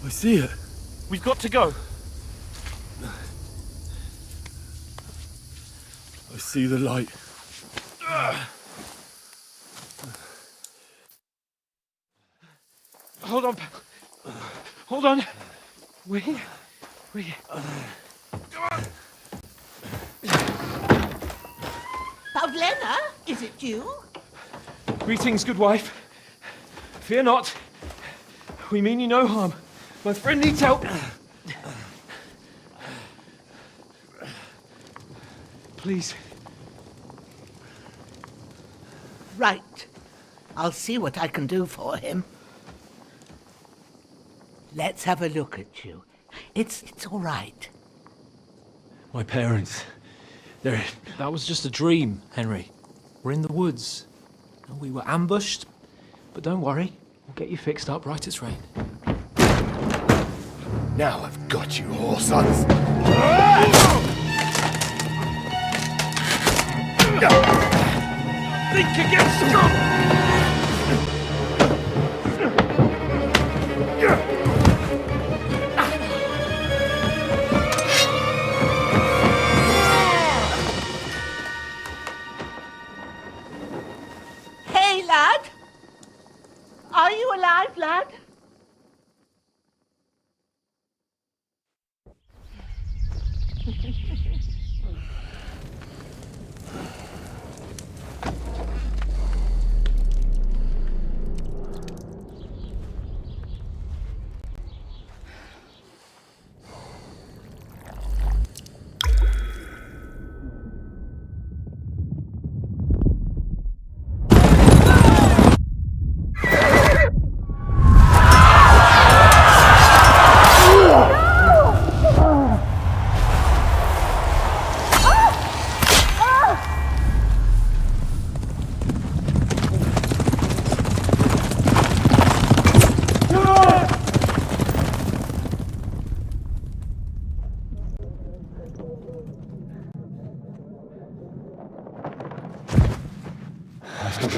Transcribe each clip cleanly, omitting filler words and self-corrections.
I see it. We've got to go. I see the light. Hold on. Hold on. We. Pavlena, is it you? Greetings, good wife. Fear not. We mean you no harm. My friend needs help. Please. Right. I'll see what I can do for him. Let's have a look at you. It's all right. My parents. They're... That was just a dream, Henry. We're in the woods. We were ambushed, but don't worry. We'll get you fixed up right as rain. Now I've got you, whoresons. Think again, scum! Hey, lad! Are you alive, lad?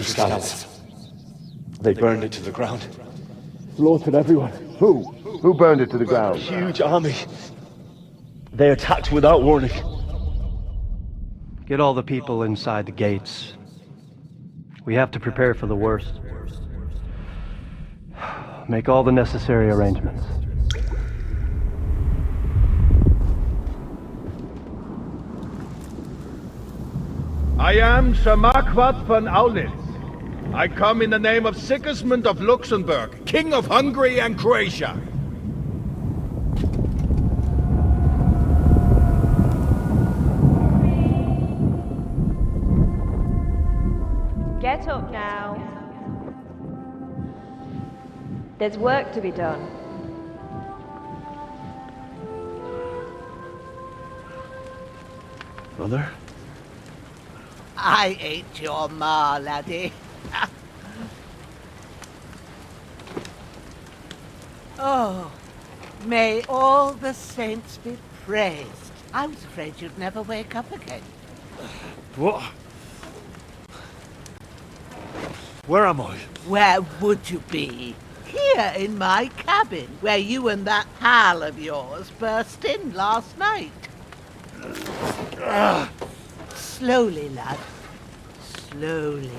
Scouts. They burned it to the ground. Slaughtered everyone. Who? Who burned it to the ground? Huge army. They attacked without warning. Get all the people inside the gates. We have to prepare for the worst. Make all the necessary arrangements. I am Sir Marquardt von Aulitz. I come in the name of Sigismund of Luxembourg, King of Hungary and Croatia. Get up now. There's work to be done. Mother? I ain't your ma, laddie. Oh, may all the saints be praised. I was afraid you'd never wake up again. What? Where am I? Where would you be? Here in my cabin, where you and that pal of yours burst in last night. Slowly, lad. Slowly.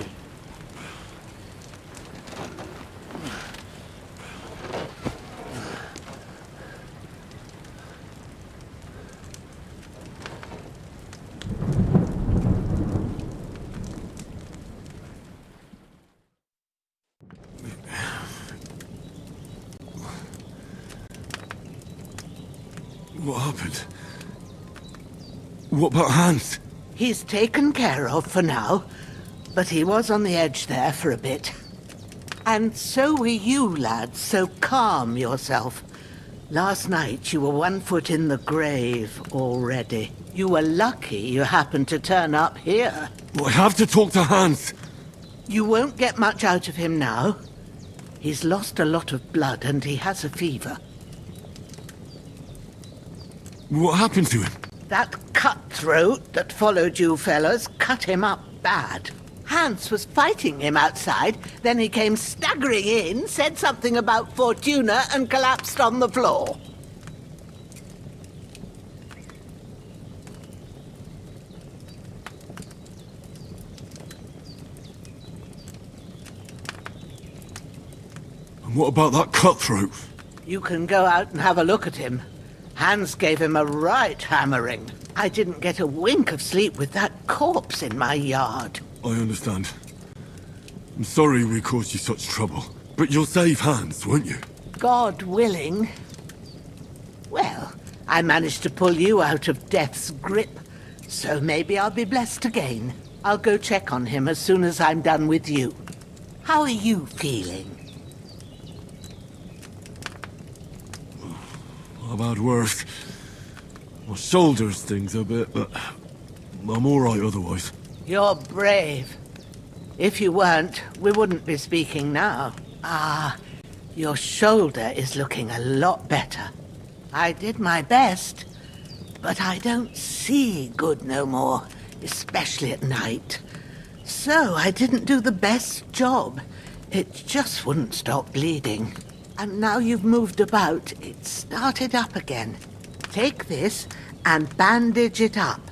What happened? What about Hans? He's taken care of for now, but he was on the edge there for a bit. And so were you, lad, so calm yourself. Last night you were 1 foot in the grave already. You were lucky you happened to turn up here. I have to talk to Hans. You won't get much out of him now. He's lost a lot of blood and he has a fever. What happened to him? That cutthroat that followed you fellas cut him up bad. Hans was fighting him outside, then he came staggering in, said something about Fortuna, and collapsed on the floor. And what about that cutthroat? You can go out and have a look at him. Hans gave him a right hammering. I didn't get a wink of sleep with that corpse in my yard. I understand. I'm sorry we caused you such trouble. But you'll save Hans, won't you? God willing. Well, I managed to pull you out of death's grip, so maybe I'll be blessed again. I'll go check on him as soon as I'm done with you. How are you feeling? I've had worse. My shoulder stings a bit, but I'm alright otherwise. You're brave. If you weren't, we wouldn't be speaking now. Ah, your shoulder is looking a lot better. I did my best, but I don't see good no more, especially at night. So I didn't do the best job. It just wouldn't stop bleeding. And now you've moved about, it started up again. Take this and bandage it up.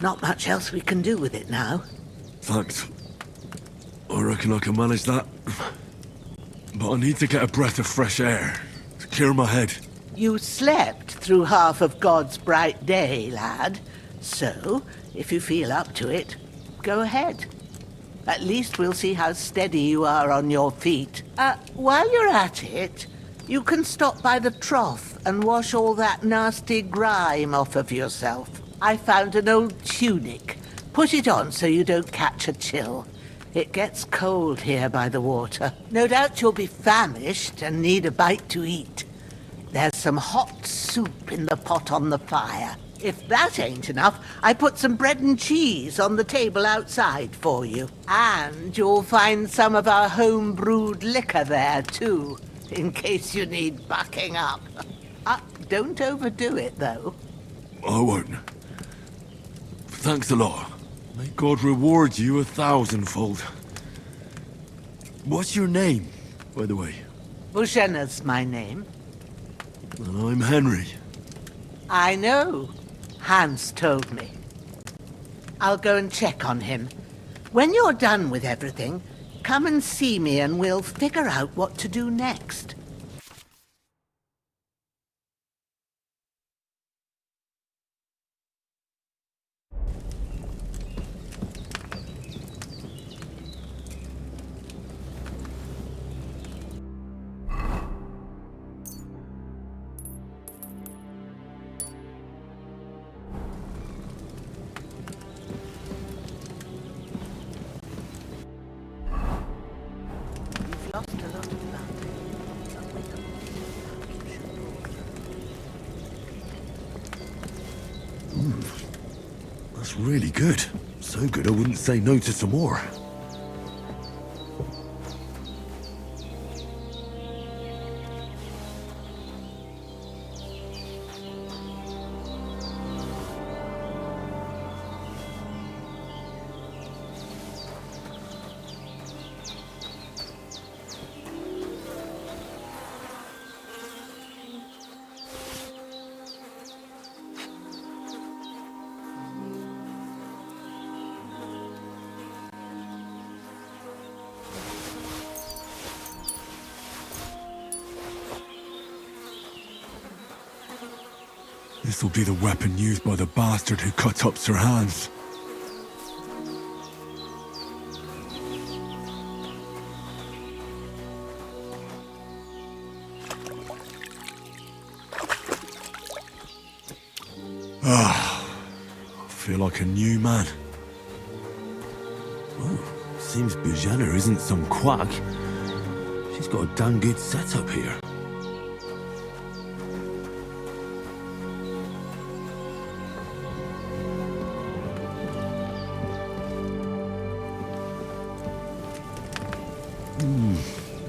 Not much else we can do with it now. Thanks. I reckon I can manage that. But I need to get a breath of fresh air to clear my head. You slept through half of God's bright day, lad. So, if you feel up to it, go ahead. At least we'll see how steady you are on your feet. While you're at it, you can stop by the trough and wash all that nasty grime off of yourself. I found an old tunic. Put it on so you don't catch a chill. It gets cold here by the water. No doubt you'll be famished and need a bite to eat. There's some hot soup in the pot on the fire. If that ain't enough, I put some bread and cheese on the table outside for you. And you'll find some of our home-brewed liquor there, too, in case you need bucking up. Don't overdo it, though. I won't. Thanks a lot. May God reward you 1,000-fold. What's your name, by the way? Bushenna's my name. And I'm Henry. I know. Hans told me. I'll go and check on him. When you're done with everything, come and see me and we'll figure out what to do next. Lost a lot of blood. That's really good. So good I wouldn't say no to some more. This'll be the weapon used by the bastard who cut up Sir Hans. I feel like a new man. Oh, seems Bujana isn't some quack. She's got a damn good setup here.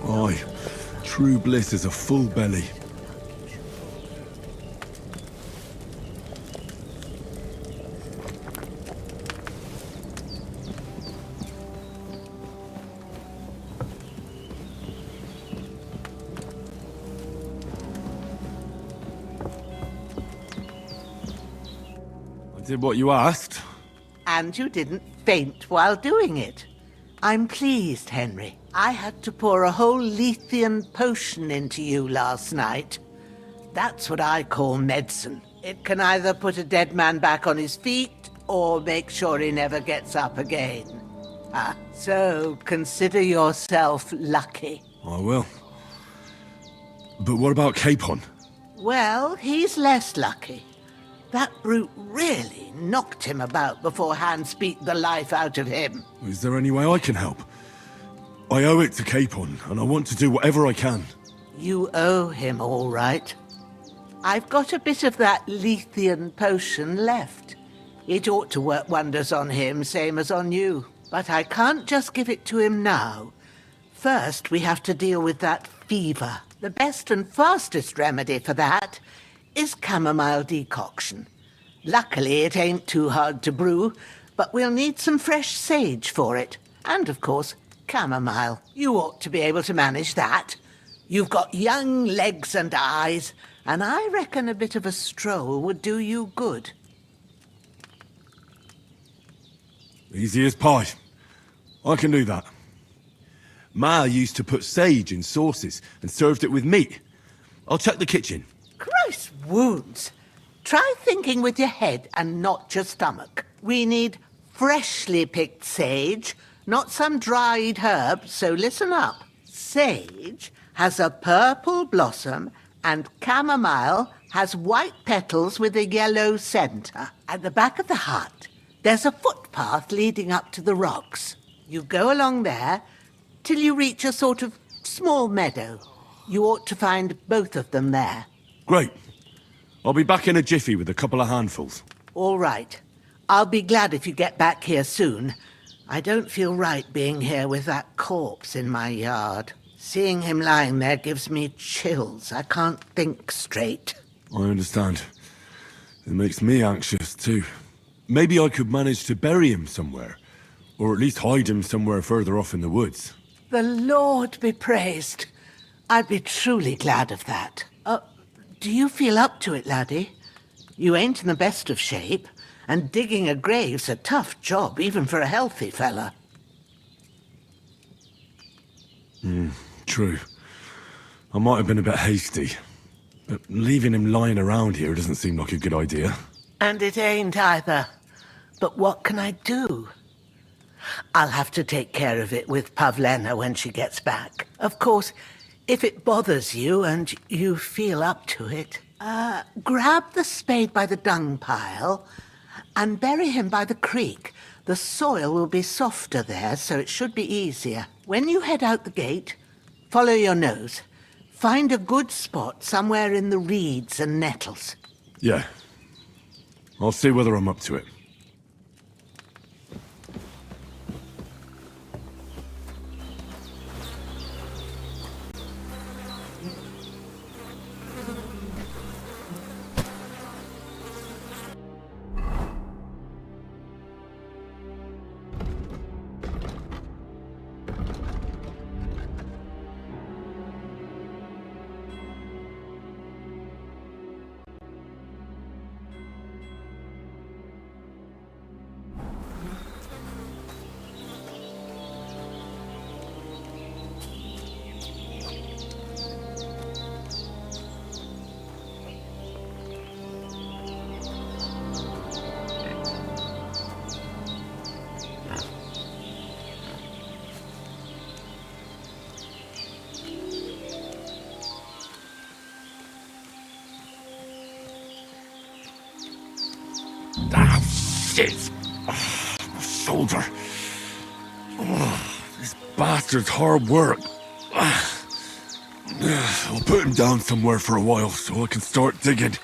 Aye, true bliss is a full belly. did what you asked. And you didn't faint while doing it. I'm pleased, Henry. I had to pour a whole Lethean potion into you last night. That's what I call medicine. It can either put a dead man back on his feet or make sure he never gets up again. So consider yourself lucky. I will. But what about Capon? Well, he's less lucky. That brute really knocked him about before Hans beat the life out of him. Is there any way I can help? I owe it to Capon, and I want to do whatever I can. You owe him, all right. I've got a bit of that Lethean potion left. It ought to work wonders on him, same as on you. But I can't just give it to him now. First, we have to deal with that fever. The best and fastest remedy for that is chamomile decoction. Luckily, it ain't too hard to brew, but we'll need some fresh sage for it. And, of course, chamomile. You ought to be able to manage that. You've got young legs and eyes, and I reckon a bit of a stroll would do you good. Easy as pie. I can do that. Ma used to put sage in sauces and served it with meat. I'll check the kitchen. Christ wounds! Try thinking with your head and not your stomach. We need freshly picked sage, not some dried herb, so listen up. Sage has a purple blossom and chamomile has white petals with a yellow centre. At the back of the hut, there's a footpath leading up to the rocks. You go along there till you reach a sort of small meadow. You ought to find both of them there. Great. I'll be back in a jiffy with a couple of handfuls. All right. I'll be glad if you get back here soon. I don't feel right being here with that corpse in my yard. Seeing him lying there gives me chills. I can't think straight. I understand. It makes me anxious too. Maybe I could manage to bury him somewhere. Or at least hide him somewhere further off in the woods. The Lord be praised. I'd be truly glad of that. Do you feel up to it, laddie? You ain't in the best of shape, and digging a grave's a tough job, even for a healthy fella. True. I might have been a bit hasty. But leaving him lying around here doesn't seem like a good idea. And it ain't either. But what can I do? I'll have to take care of it with Pavlena when she gets back. Of course, if it bothers you and you feel up to it, grab the spade by the dung pile and bury him by the creek. The soil will be softer there, so it should be easier. When you head out the gate, follow your nose. Find a good spot somewhere in the reeds and nettles. Yeah. I'll see whether I'm up to it. Ah, shit! My shoulder. This bastard's hard work. I'll put him down somewhere for a while so I can start digging.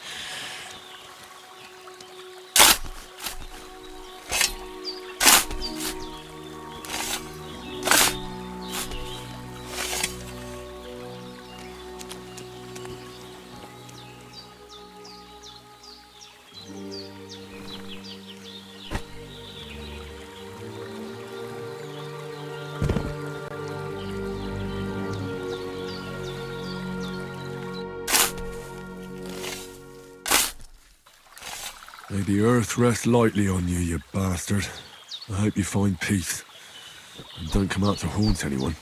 May the earth rest lightly on you, you bastard. I hope you find peace. And don't come out to haunt anyone.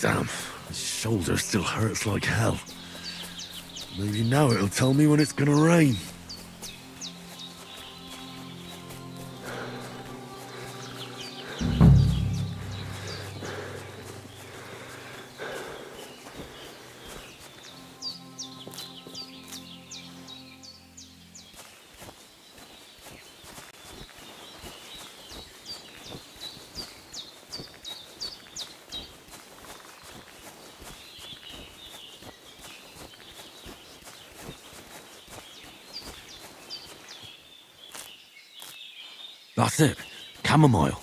Damn, my shoulder still hurts like hell. Maybe now it'll tell me when it's gonna rain. That's it. Chamomile.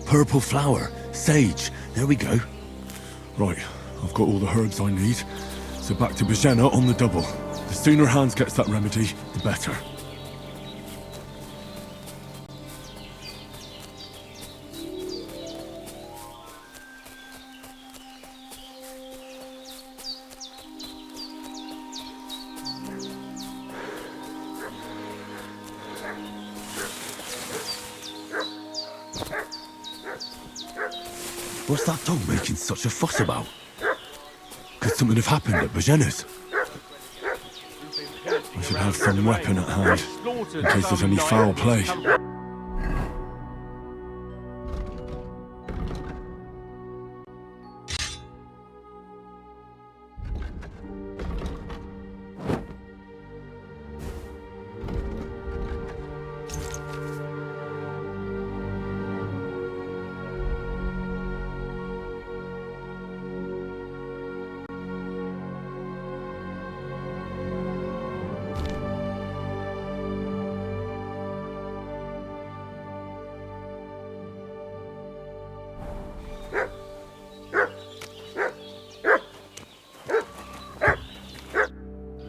Purple flower, sage, there we go. Right, I've got all the herbs I need. So back to Bajena on the double. The sooner Hans gets that remedy, the better. What's that dog making such a fuss about? Could something have happened at Bajena's? I should have some weapon at hand, in case there's any foul play.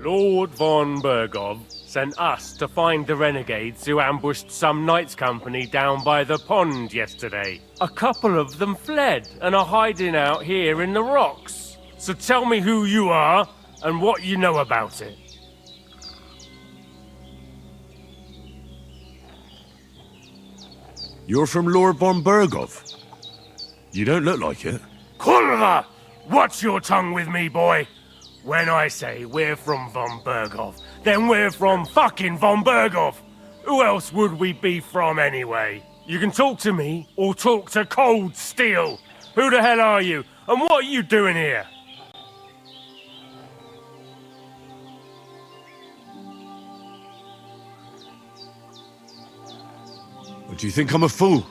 Lord von Bergov sent us to find the renegades who ambushed some knights' company down by the pond yesterday. A couple of them fled and are hiding out here in the rocks. So tell me who you are and what you know about it. You're from Lord von Bergov? You don't look like it. Kurva! Watch your tongue with me, boy! When I say we're from von Bergov, then we're from fucking von Bergov! Who else would we be from anyway? You can talk to me, or talk to cold steel! Who the hell are you, and what are you doing here? Do you think I'm a fool?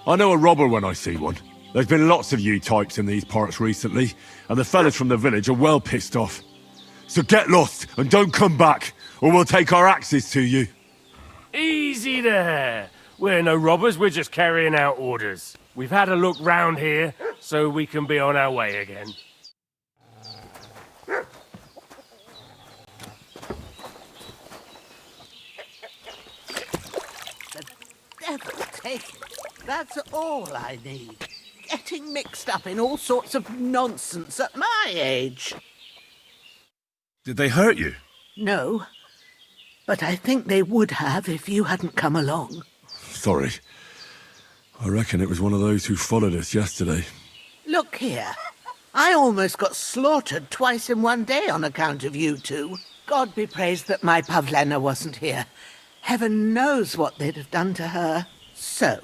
I know a robber when I see one. There's been lots of you types in these parts recently, and the fellas from the village are well pissed off. So get lost and don't come back, or we'll take our axes to you. Easy there. We're no robbers, we're just carrying out orders. We've had a look round here, so we can be on our way again. Devil's take it. That's all I need. Getting mixed up in all sorts of nonsense at my age. Did they hurt you? No, but I think they would have if you hadn't come along. Sorry. I reckon it was one of those who followed us yesterday. Look here. I almost got slaughtered twice in one day on account of you two. God be praised that my Pavlena wasn't here. Heaven knows what they'd have done to her. So,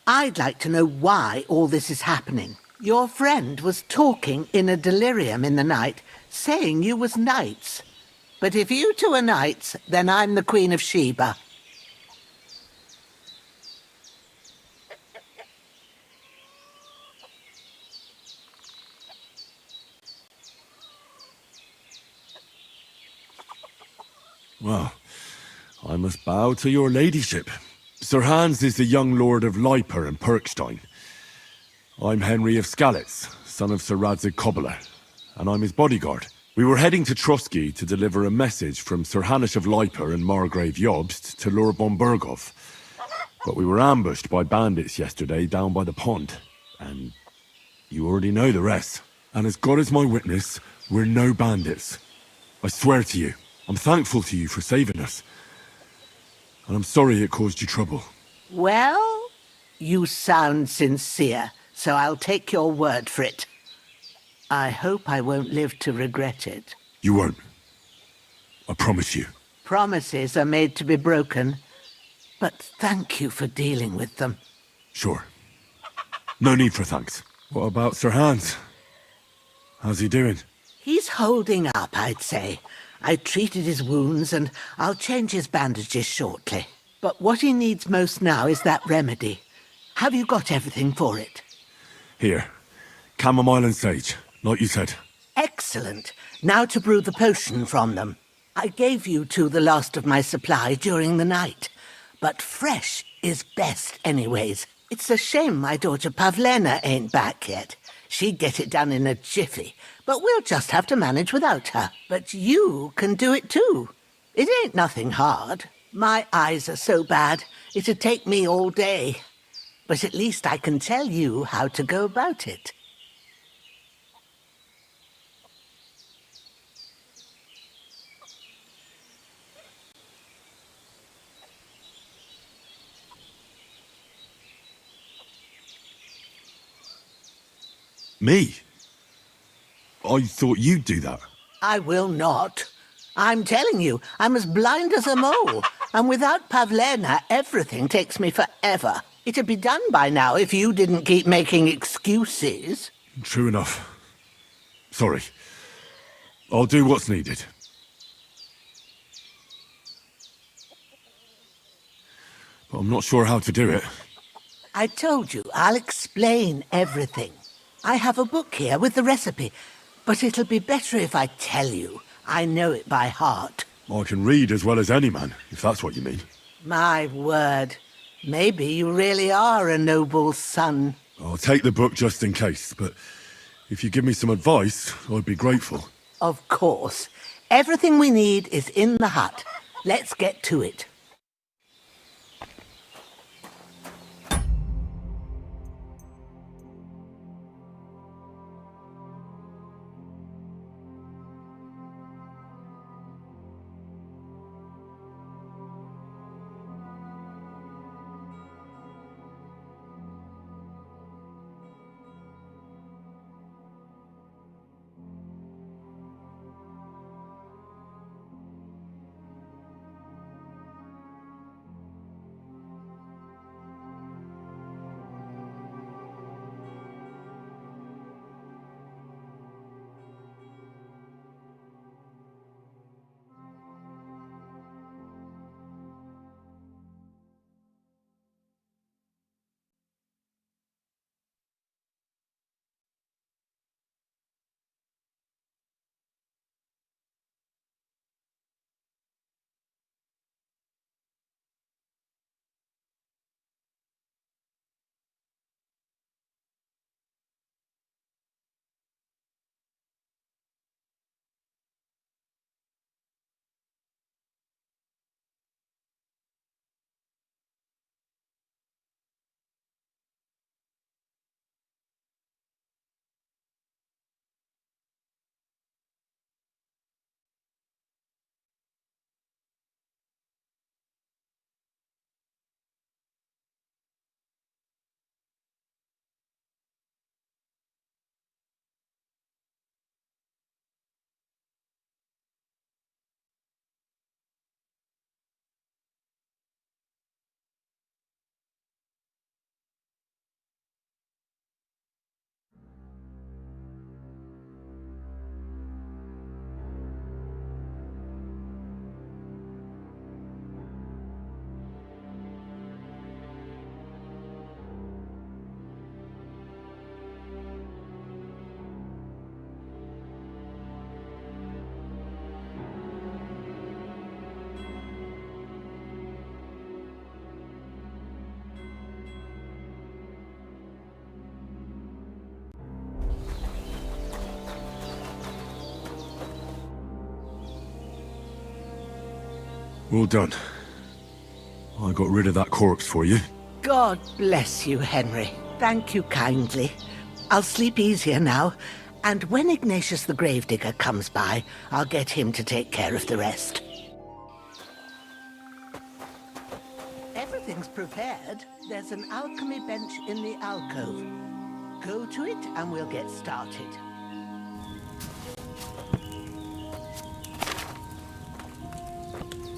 I'd like to know why all this is happening. Your friend was talking in a delirium in the night, saying you was knights. But if you two are knights, then I'm the Queen of Sheba. Well, I must bow to your ladyship. Sir Hans is the young lord of Leiper and Perkstein. I'm Henry of Skalitz, son of Sir Radzig Cobbler, and I'm his bodyguard. We were heading to Trotsky to deliver a message from Sir Hanish of Leiper and Margrave Jobst to Lord Bombergov. But we were ambushed by bandits yesterday down by the pond, and you already know the rest. And as God is my witness, we're no bandits. I swear to you. I'm thankful to you for saving us. And I'm sorry it caused you trouble. Well, you sound sincere, so I'll take your word for it. I hope I won't live to regret it. You won't. I promise you. Promises are made to be broken, but thank you for dealing with them. Sure. No need for thanks. What about Sir Hans? How's he doing? He's holding up, I'd say. I treated his wounds, and I'll change his bandages shortly. But what he needs most now is that remedy. Have you got everything for it? Here. Chamomile and sage, like you said. Excellent. Now to brew the potion from them. I gave you two the last of my supply during the night. But fresh is best anyways. It's a shame my daughter Pavlena ain't back yet. She'd get it done in a jiffy, but we'll just have to manage without her. But you can do it too. It ain't nothing hard. My eyes are so bad, it'd take me all day. But at least I can tell you how to go about it. Me? I thought you'd do that. I will not. I'm telling you, I'm as blind as a mole. And without Pavlena, everything takes me forever. It'd be done by now if you didn't keep making excuses. True enough. Sorry. I'll do what's needed. But I'm not sure how to do it. I told you, I'll explain everything. I have a book here with the recipe, but it'll be better if I tell you. I know it by heart. I can read as well as any man, if that's what you mean. My word. Maybe you really are a noble son. I'll take the book just in case, but if you give me some advice, I'd be grateful. Of course. Everything we need is in the hut. Let's get to it. Well done. I got rid of that corpse for you. God bless you, Henry. Thank you kindly. I'll sleep easier now, and when Ignatius the Gravedigger comes by, I'll get him to take care of the rest. Everything's prepared. There's an alchemy bench in the alcove. Go to it and we'll get started.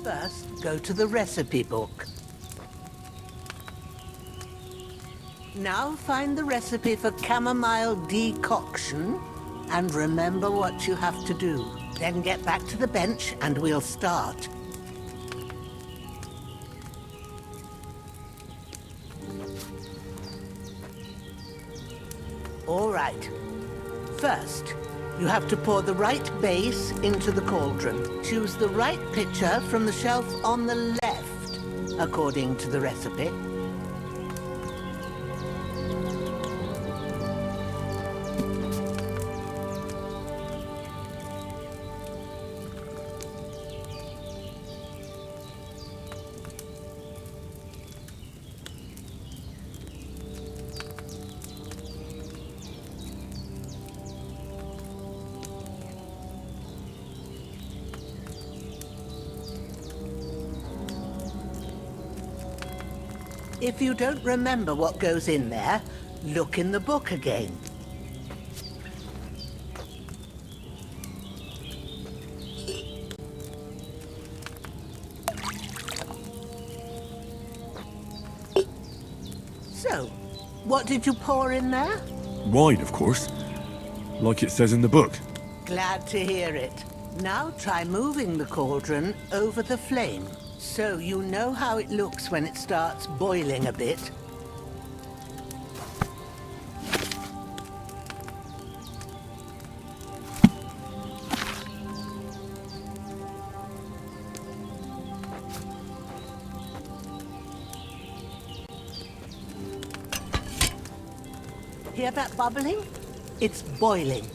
First, go to the recipe book. Now find the recipe for chamomile decoction and remember what you have to do. Then get back to the bench and we'll start. All right. First, you have to pour the right base into the cauldron. Choose the right pitcher from the shelf on the left, according to the recipe. If you don't remember what goes in there, look in the book again. So, what did you pour in there? Wine, of course. Like it says in the book. Glad to hear it. Now try moving the cauldron over the flame, so you know how it looks when it starts boiling a bit. Hear that bubbling? It's boiling.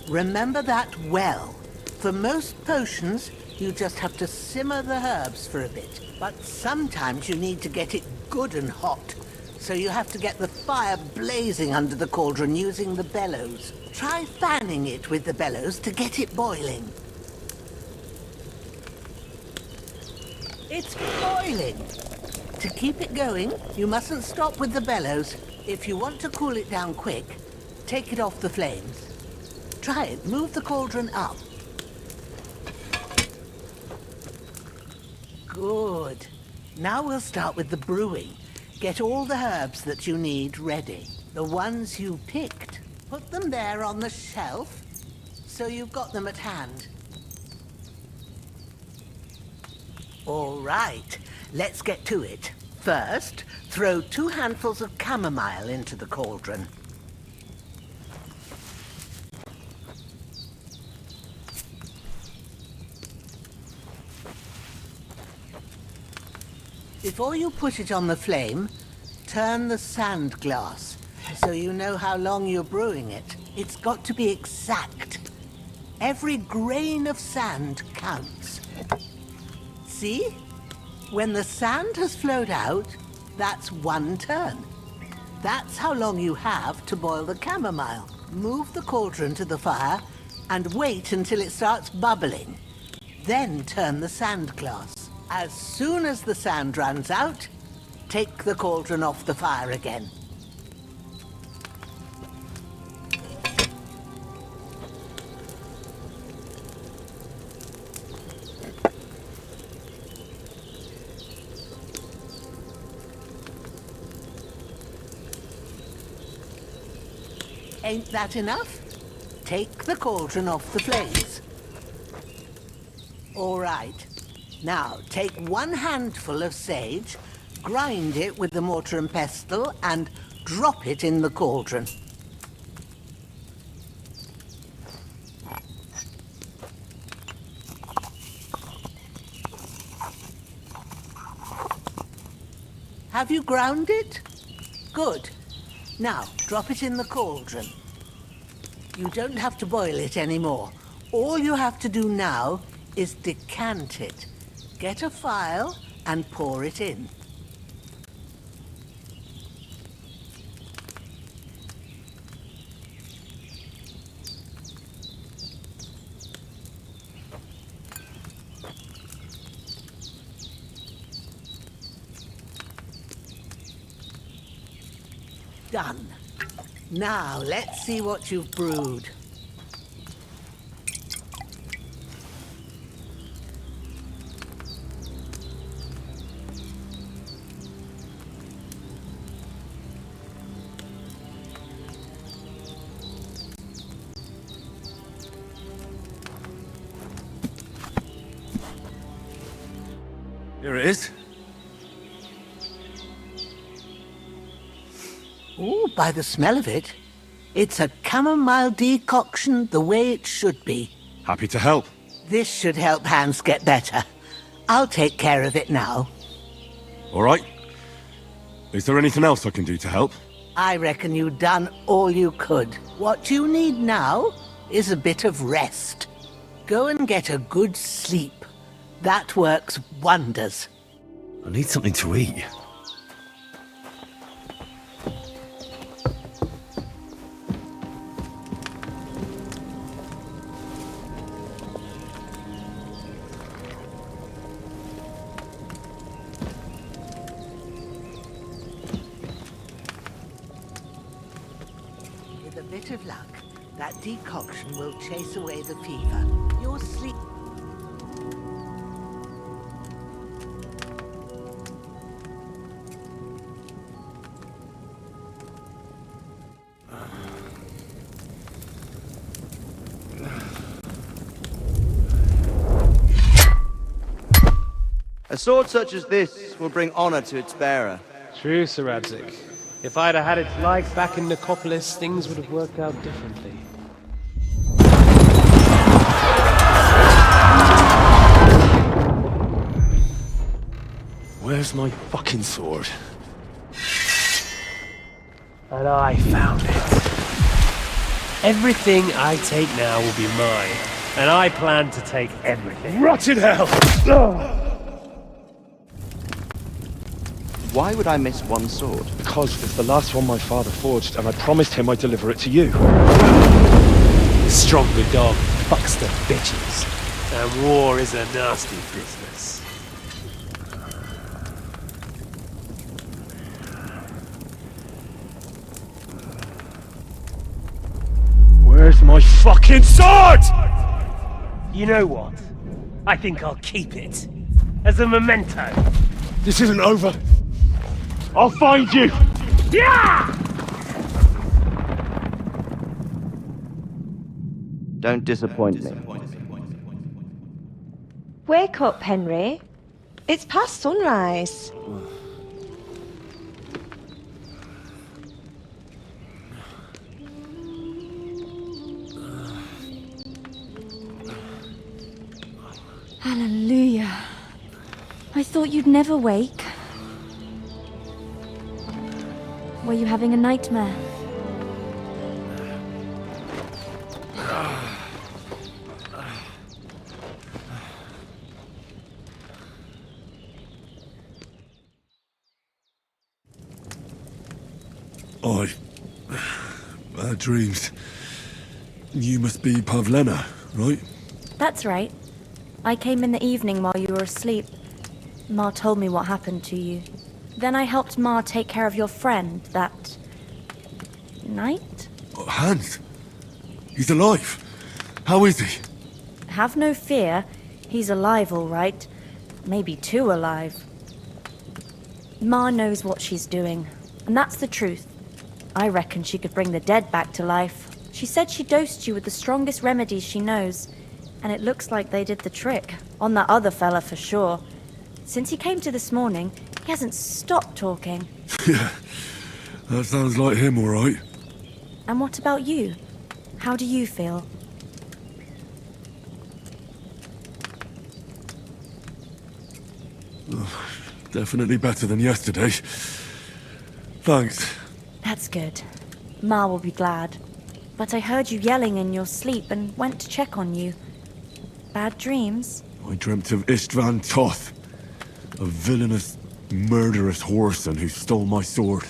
Remember that well. For most potions, you just have to simmer the herbs for a bit. But sometimes you need to get it good and hot. So you have to get the fire blazing under the cauldron using the bellows. Try fanning it with the bellows to get it boiling. It's boiling! To keep it going, you mustn't stop with the bellows. If you want to cool it down quick, take it off the flames. Try it. Move the cauldron up. Good. Now we'll start with the brewing. Get all the herbs that you need ready. The ones you picked. Put them there on the shelf, so you've got them at hand. All right, let's get to it. First, throw 2 handfuls of chamomile into the cauldron. Before you put it on the flame, turn the sand glass, so you know how long you're brewing it. It's got to be exact. Every grain of sand counts. See? When the sand has flowed out, that's 1 turn. That's how long you have to boil the chamomile. Move the cauldron to the fire and wait until it starts bubbling. Then turn the sand glass. As soon as the sand runs out, take the cauldron off the fire again. Ain't that enough? Take the cauldron off the flames. All right. Now, take 1 handful of sage, grind it with the mortar and pestle, and drop it in the cauldron. Have you ground it? Good. Now, drop it in the cauldron. You don't have to boil it anymore. All you have to do now is decant it. Get a file and pour it in. Done. Now let's see what you've brewed. Here it is. Ooh, by the smell of it, it's a chamomile decoction the way it should be. Happy to help. This should help Hans get better. I'll take care of it now. All right. Is there anything else I can do to help? I reckon you've done all you could. What you need now is a bit of rest. Go and get a good sleep. That works wonders. I need something to eat. With a bit of luck, that decoction will chase away the fever. Your sleep... A sword such as this will bring honor to its bearer. True, Sir Radzig. If I'd have had its like back in Nicopolis, things would have worked out differently. Where's my fucking sword? And I found it. Everything I take now will be mine, and I plan to take everything. Rotted hell! Why would I miss one sword? Because it's the last one my father forged, and I promised him I'd deliver it to you. Stronger dog fucks the bitches, and war is a nasty business. Where's my fucking sword? You know what? I think I'll keep it. As a memento. This isn't over. I'll find you! Yeah! Don't disappoint me. Wake up, Henry. It's past sunrise. Hallelujah. I thought you'd never wake. Were you having a nightmare? Bad dreams. You must be Pavlena, right? That's right. I came in the evening while you were asleep. Ma told me what happened to you. Then I helped Ma take care of your friend that... night? Hans? He's alive. How is he? Have no fear. He's alive, all right. Maybe too alive. Ma knows what she's doing, and that's the truth. I reckon she could bring the dead back to life. She said she dosed you with the strongest remedies she knows, and it looks like they did the trick. On that other fella for sure. Since he came to this morning, he hasn't stopped talking. Yeah, that sounds like him, all right. And what about you? How do you feel? Definitely better than yesterday. Thanks. That's good. Ma will be glad. But I heard you yelling in your sleep and went to check on you. Bad dreams? I dreamt of Istvan Toth. A villainous, murderous whoreson who stole my sword.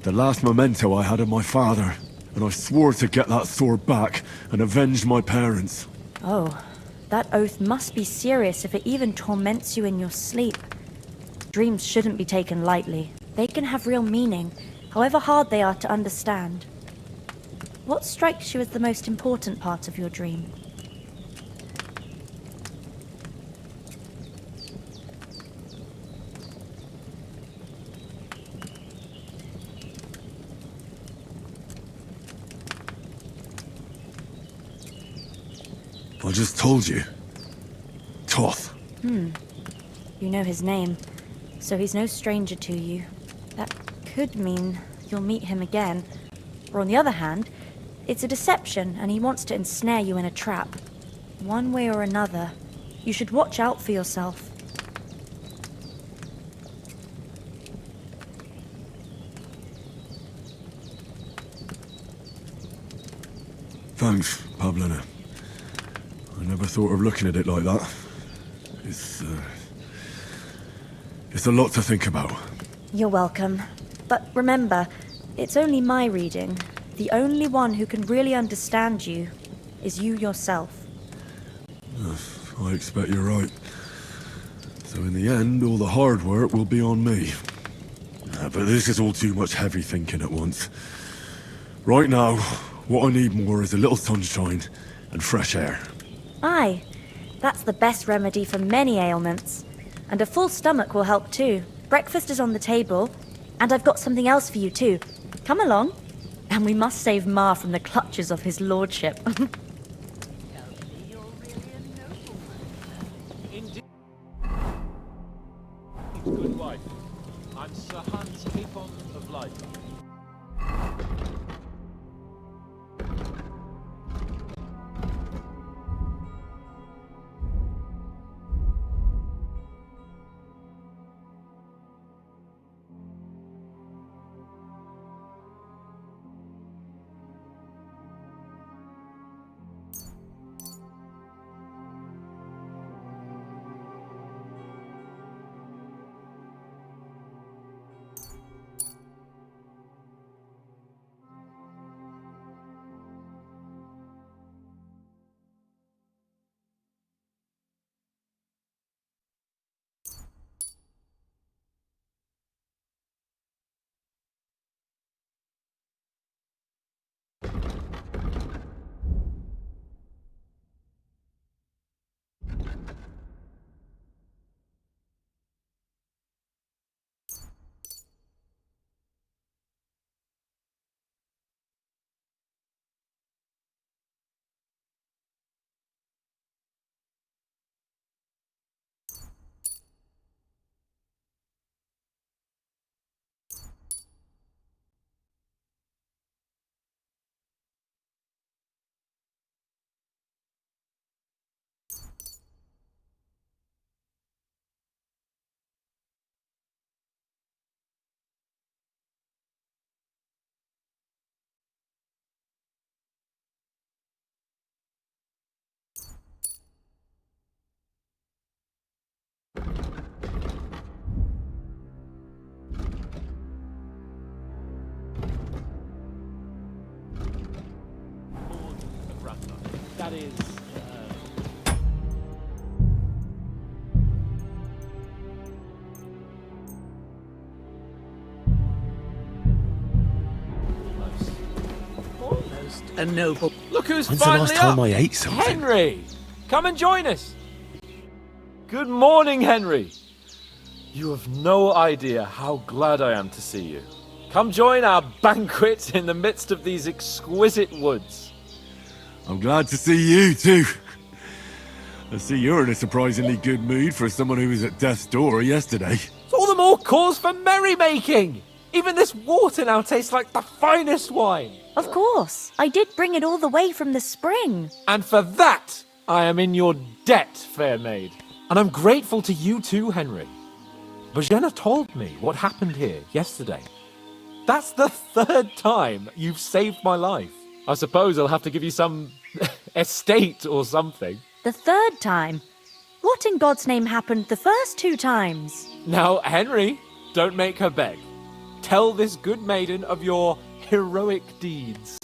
The last memento I had of my father, and I swore to get that sword back and avenge my parents. Oh, that oath must be serious if it even torments you in your sleep. Dreams shouldn't be taken lightly. They can have real meaning, however hard they are to understand. What strikes you as the most important part of your dream? I just told you. Toth. You know his name, so he's no stranger to you. That could mean you'll meet him again. Or on the other hand, it's a deception and he wants to ensnare you in a trap. One way or another, you should watch out for yourself. Thanks, Pavlina. I never thought of looking at it like that. It's a lot to think about. You're welcome. But remember, it's only my reading. The only one who can really understand you is you yourself. I expect you're right. So in the end, all the hard work will be on me. But this is all too much heavy thinking at once. Right now, what I need more is a little sunshine and fresh air. Aye, that's the best remedy for many ailments. And a full stomach will help too. Breakfast is on the table, and I've got something else for you too. Come along. And we must save Ma from the clutches of his lordship. Good wife. I'm Sir Hans Capon of Life. That is... Almost a noble... Look who's When's the finally last time up! I ate something? Henry! Come and join us! Good morning, Henry! You have no idea how glad I am to see you. Come join our banquet in the midst of these exquisite woods. I'm glad to see you, too. I see you're in a surprisingly good mood for someone who was at death's door yesterday. It's all the more cause for merrymaking! Even this water now tastes like the finest wine! Of course, I did bring it all the way from the spring. And for that, I am in your debt, fair maid. And I'm grateful to you too, Henry. Bojena told me what happened here yesterday. That's the third time you've saved my life. I suppose I'll have to give you some estate or something. The third time? What in God's name happened the first 2 times? Now, Henry, don't make her beg. Tell this good maiden of your heroic deeds.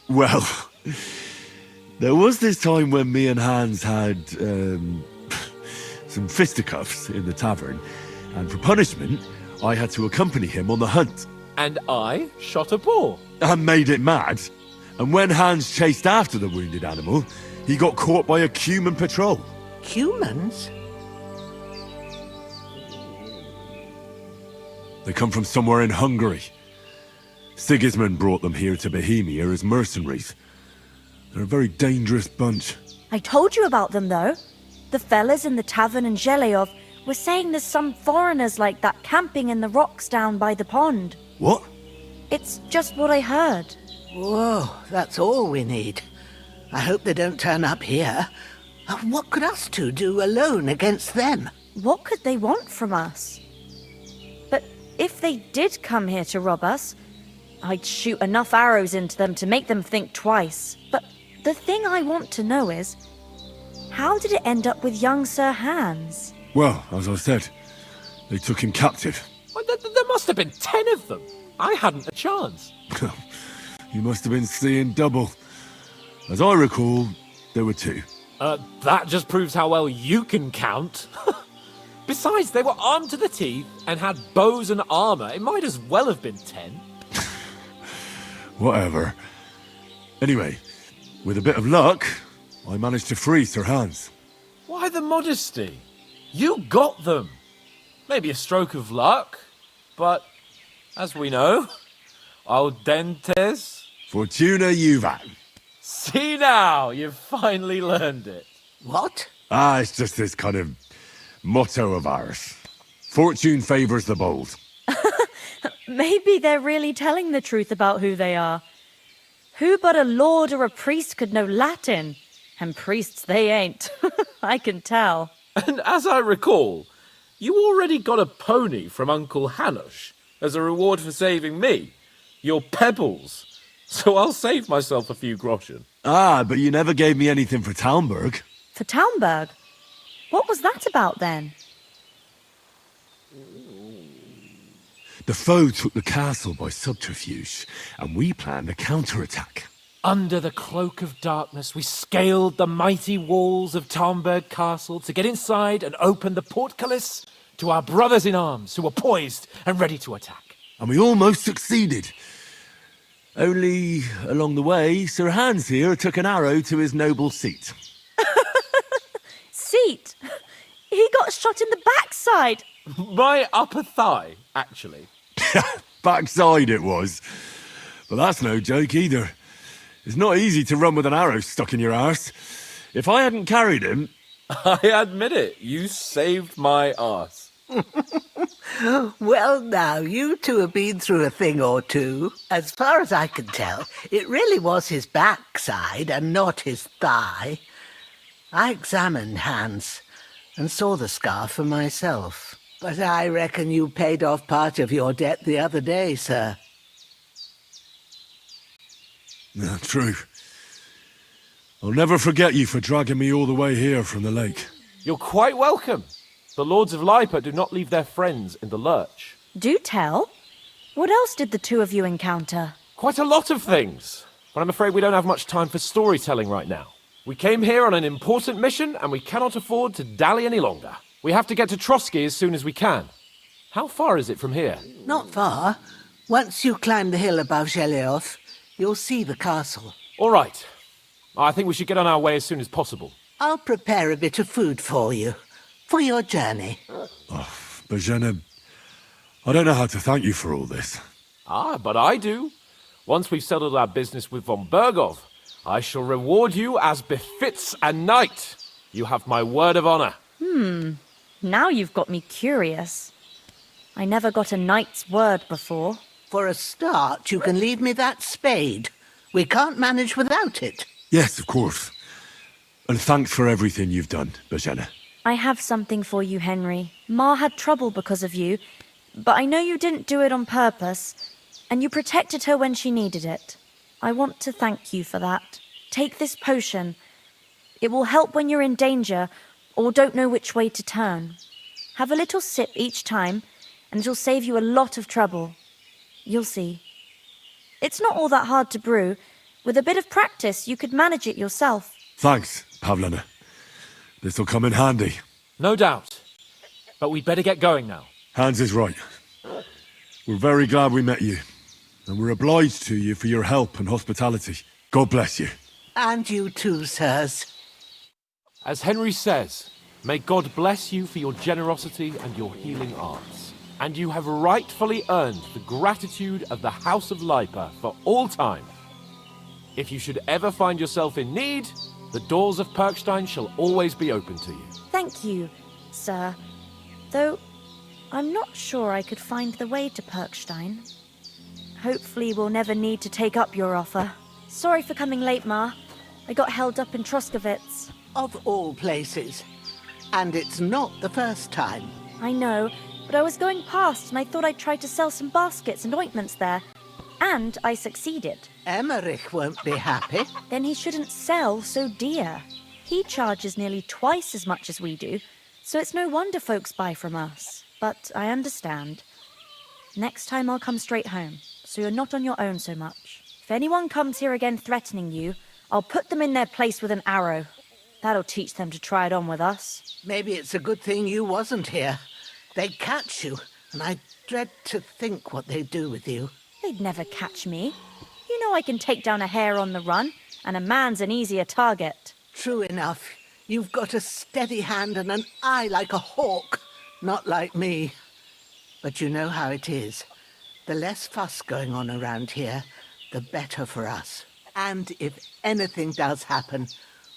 Well, there was this time when me and Hans had, some fisticuffs in the tavern, and for punishment, I had to accompany him on the hunt. And I shot a boar. And made it mad. And when Hans chased after the wounded animal, he got caught by a human patrol. Humans? They come from somewhere in Hungary. Sigismund brought them here to Bohemia as mercenaries. They're a very dangerous bunch. I told you about them, though. The fellas in the tavern in Zheleyov were saying there's some foreigners like that camping in the rocks down by the pond. What? It's just what I heard. Whoa, that's all we need. I hope they don't turn up here. What could us two do alone against them? What could they want from us? But if they did come here to rob us, I'd shoot enough arrows into them to make them think twice. But the thing I want to know is, how did it end up with young Sir Hans? Well, as I said, they took him captive. Well, there must have been 10 of them. I hadn't a chance. You must have been seeing double. As I recall, there were 2. That just proves how well you can count. Besides, they were armed to the teeth and had bows and armor. It might as well have been 10. Whatever. Anyway, with a bit of luck, I managed to free Sir Hans. Why the modesty? You got them. Maybe a stroke of luck, but as we know, audentes. Fortuna juvat. See now, you've finally learned it. What? It's just this kind of motto of ours. Fortune favours the bold. Maybe they're really telling the truth about who they are. Who but a lord or a priest could know Latin? And priests they ain't. I can tell. And as I recall, you already got a pony from Uncle Hanush as a reward for saving me. Your pebbles. So I'll save myself a few groschen. But you never gave me anything for Talmberg. For Talmberg? What was that about then? The foe took the castle by subterfuge, and we planned a counterattack. Under the cloak of darkness, we scaled the mighty walls of Talmberg Castle to get inside and open the portcullis to our brothers in arms who were poised and ready to attack. And we almost succeeded. Only, along the way, Sir Hans here took an arrow to his noble seat. Seat? He got shot in the backside. My upper thigh, actually. Backside it was. But that's no joke either. It's not easy to run with an arrow stuck in your arse. If I hadn't carried him... I admit it, you saved my arse. Well, now, you two have been through a thing or two. As far as I can tell, it really was his backside and not his thigh. I examined Hans and saw the scar for myself. But I reckon you paid off part of your debt the other day, sir. True. I'll never forget you for dragging me all the way here from the lake. You're quite welcome. The Lords of Lipa do not leave their friends in the lurch. Do tell. What else did the two of you encounter? Quite a lot of things. But I'm afraid we don't have much time for storytelling right now. We came here on an important mission, and we cannot afford to dally any longer. We have to get to Trotsky as soon as we can. How far is it from here? Not far. Once you climb the hill above Zheleyov, you'll see the castle. All right. I think we should get on our way as soon as possible. I'll prepare a bit of food for you, for your journey. Bozhena, I don't know how to thank you for all this. But I do. Once we've settled our business with von Bergov, I shall reward you as befits a knight. You have my word of honor. Now you've got me curious. I never got a knight's word before. For a start, you can leave me that spade. We can't manage without it. Yes, of course. And thanks for everything you've done, Bozhena. I have something for you, Henry. Ma had trouble because of you, but I know you didn't do it on purpose, and you protected her when she needed it. I want to thank you for that. Take this potion, It will help when you're in danger or don't know which way to turn. Have a little sip each time, and it'll save you a lot of trouble. You'll see. It's not all that hard to brew. With a bit of practice, you could manage it yourself. Thanks, Pavlena. This'll come in handy. No doubt. But we'd better get going now. Hans is right. We're very glad we met you. And we're obliged to you for your help and hospitality. God bless you. And you too, sirs. As Henry says, may God bless you for your generosity and your healing arts. And you have rightfully earned the gratitude of the House of Lipa for all time. If you should ever find yourself in need, the doors of Perkstein shall always be open to you. Thank you, sir. Though, I'm not sure I could find the way to Perkstein. Hopefully we'll never need to take up your offer. Sorry for coming late, Ma. I got held up in Troskowitz. Of all places. And it's not the first time. I know, but I was going past and I thought I'd try to sell some baskets and ointments there. And I succeeded. Emmerich won't be happy. Then he shouldn't sell so dear. He charges nearly twice as much as we do, so it's no wonder folks buy from us. But I understand. Next time I'll come straight home, so you're not on your own so much. If anyone comes here again threatening you, I'll put them in their place with an arrow. That'll teach them to try it on with us. Maybe it's a good thing you wasn't here. They'd catch you, and I dread to think what they'd do with you. They'd never catch me. You know I can take down a hare on the run, and a man's an easier target. True enough. You've got a steady hand and an eye like a hawk. Not like me. But you know how it is. The less fuss going on around here, the better for us. And if anything does happen,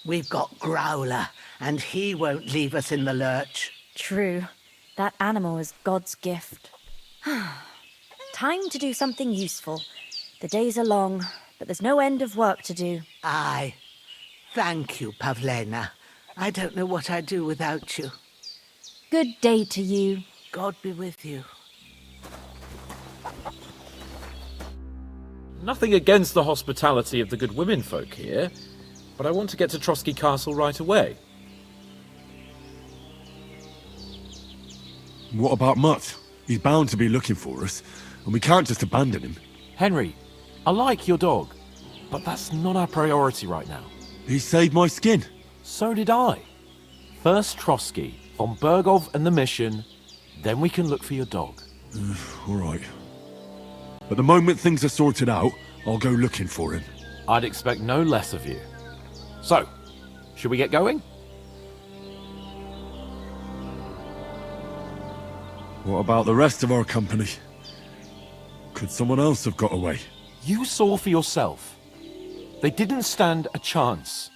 we've got Growler, and he won't leave us in the lurch. True. That animal is God's gift. Time to do something useful. The days are long, but there's no end of work to do. Aye. Thank you, Pavlena. I don't know what I'd do without you. Good day to you. God be with you. Nothing against the hospitality of the good women folk here, but I want to get to Trotsky Castle right away. What about Mutt? He's bound to be looking for us, and we can't just abandon him. Henry, I like your dog, but that's not our priority right now. He saved my skin. So did I. First Trotsky, von Bergov and the mission, then we can look for your dog. All right. But the moment things are sorted out, I'll go looking for him. I'd expect no less of you. So, should we get going? What about the rest of our company? Could someone else have got away? You saw for yourself. They didn't stand a chance.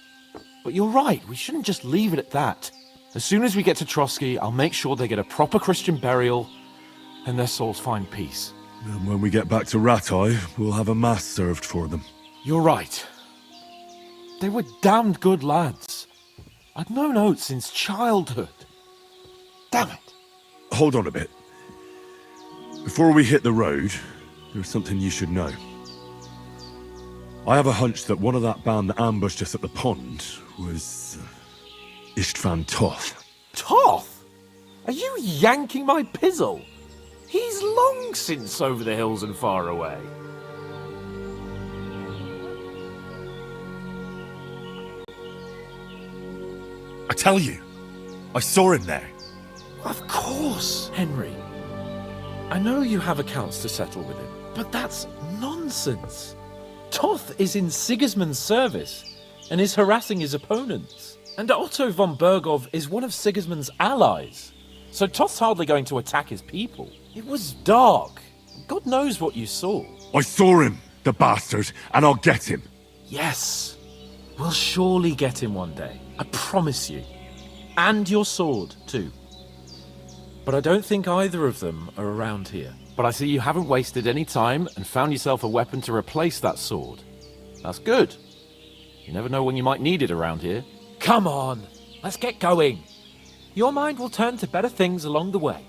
But you're right, we shouldn't just leave it at that. As soon as we get to Trotsky, I'll make sure they get a proper Christian burial and their souls find peace. And when we get back to Ratai, we'll have a mass served for them. You're right. They were damned good lads. I'd known Oates since childhood. Damn it. Hold on a bit. Before we hit the road, there's something you should know. I have a hunch that one of that band that ambushed us at the pond was Istvan Toth. Toth? Are you yanking my pizzle? He's long since over the hills and far away. I tell you, I saw him there. Of course, Henry. I know you have accounts to settle with him, but that's nonsense. Toth is in Sigismund's service and is harassing his opponents. And Otto von Bergov is one of Sigismund's allies. So Toth's hardly going to attack his people. It was dark. God knows what you saw. I saw him, the bastard, and I'll get him. Yes. We'll surely get him one day. I promise you. And your sword, too. But I don't think either of them are around here. But I see you haven't wasted any time and found yourself a weapon to replace that sword. That's good. You never know when you might need it around here. Come on, let's get going. Your mind will turn to better things along the way.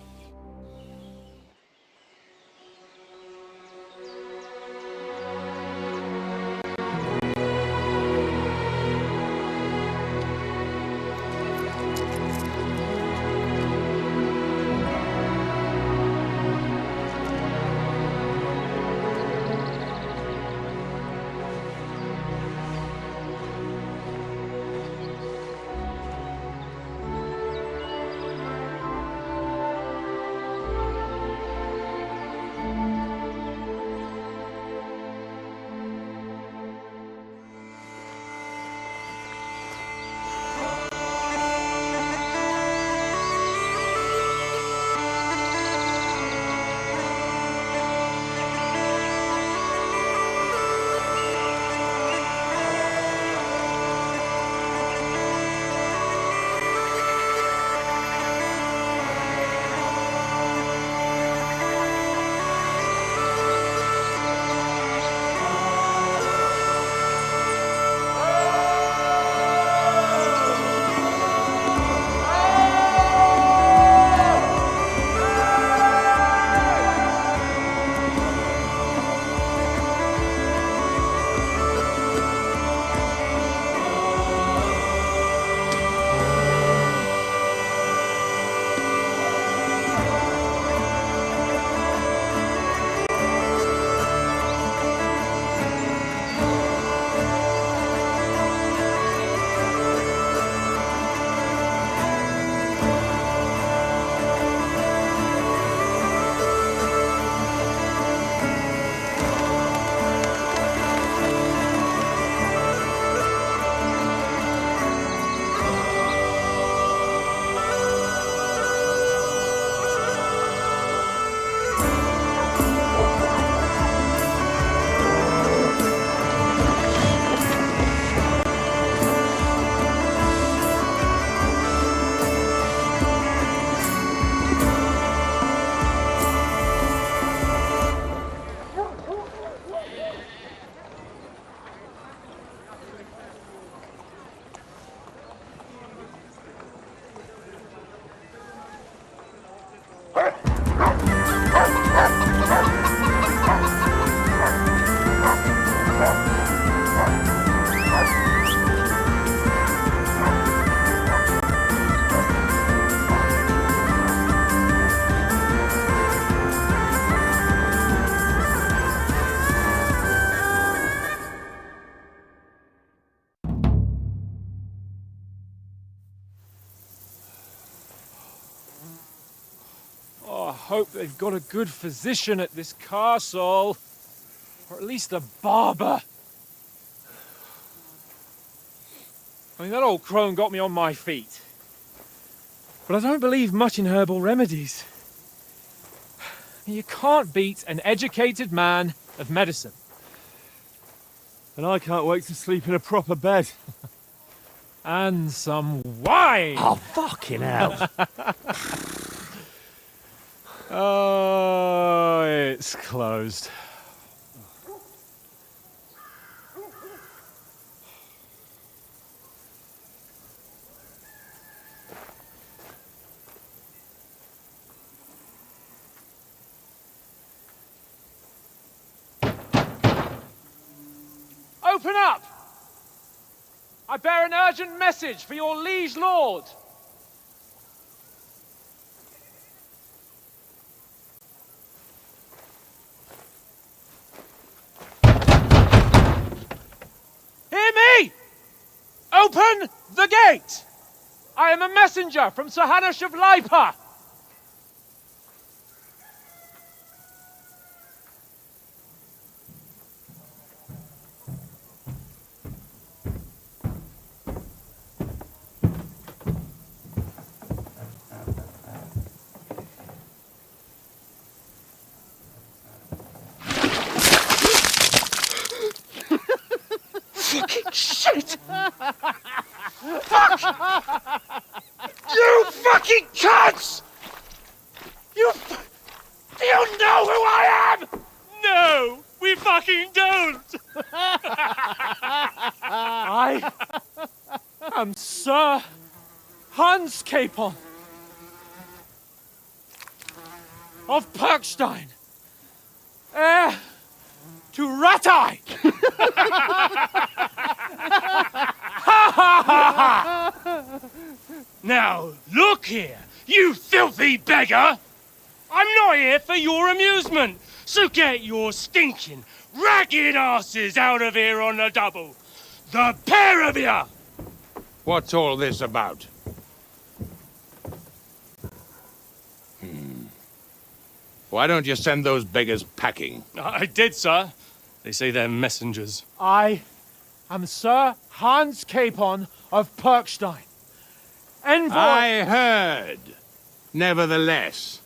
hope they've got a good physician at this castle. Or at least a barber. I mean, that old crone got me on my feet. But I don't believe much in herbal remedies. You can't beat an educated man of medicine. And I can't wait to sleep in a proper bed. And some wine! Oh, fucking hell. Oh, it's closed. Open up! I bear an urgent message for your liege lord. Hear me! Open the gate! I am a messenger from Sir Hanush of Lipa. Shit! Fuck! You fucking cunts! Do you know who I am? No, we fucking don't! I am Sir Hans Capon of Perkstein, heir to Ratai! Now, look here, you filthy beggar! I'm not here for your amusement, so get your stinking, ragged asses out of here on the double. The pair of you! What's all this about? Why don't you send those beggars packing? I did, sir. They say they're messengers. I am Sir Hans Capon of Perkstein. Envoy... I heard. Nevertheless,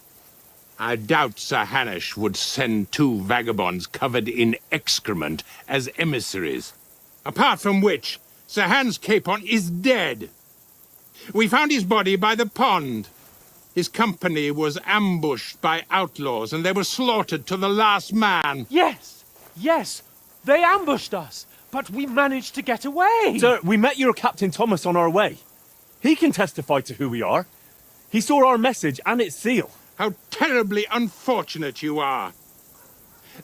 I doubt Sir Hanush would send two vagabonds covered in excrement as emissaries. Apart from which, Sir Hans Capon is dead. We found his body by the pond. His company was ambushed by outlaws, and they were slaughtered to the last man. Yes, yes, they ambushed us, but we managed to get away. Sir, we met your Captain Thomas on our way. He can testify to who we are. He saw our message and its seal. How terribly unfortunate you are.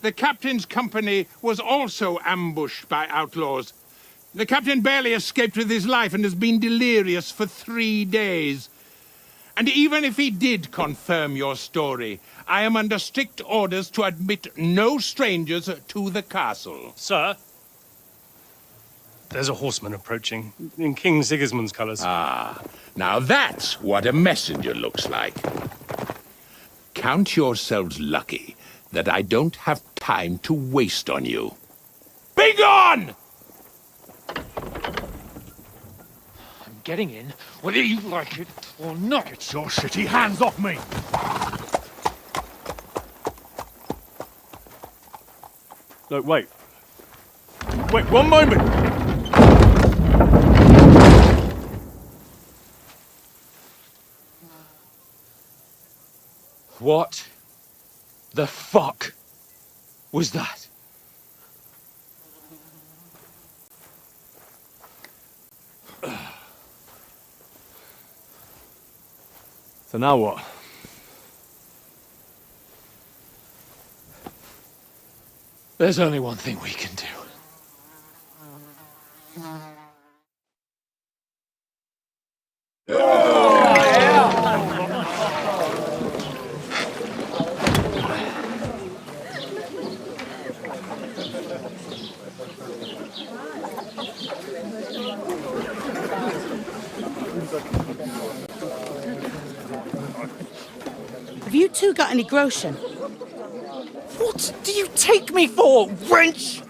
The captain's company was also ambushed by outlaws. The captain barely escaped with his life and has been delirious for 3 days. And even if he did confirm your story, I am under strict orders to admit no strangers to the castle. Sir, there's a horseman approaching, in King Sigismund's colours. Ah, now that's what a messenger looks like. Count yourselves lucky that I don't have time to waste on you. Be gone! I'm getting in, whether you like it or not. Get your shitty hands off me! Look, wait. Wait, one moment! What the fuck was that? So now what? There's only one thing we can do. Have you two got any groschen? What do you take me for, wench?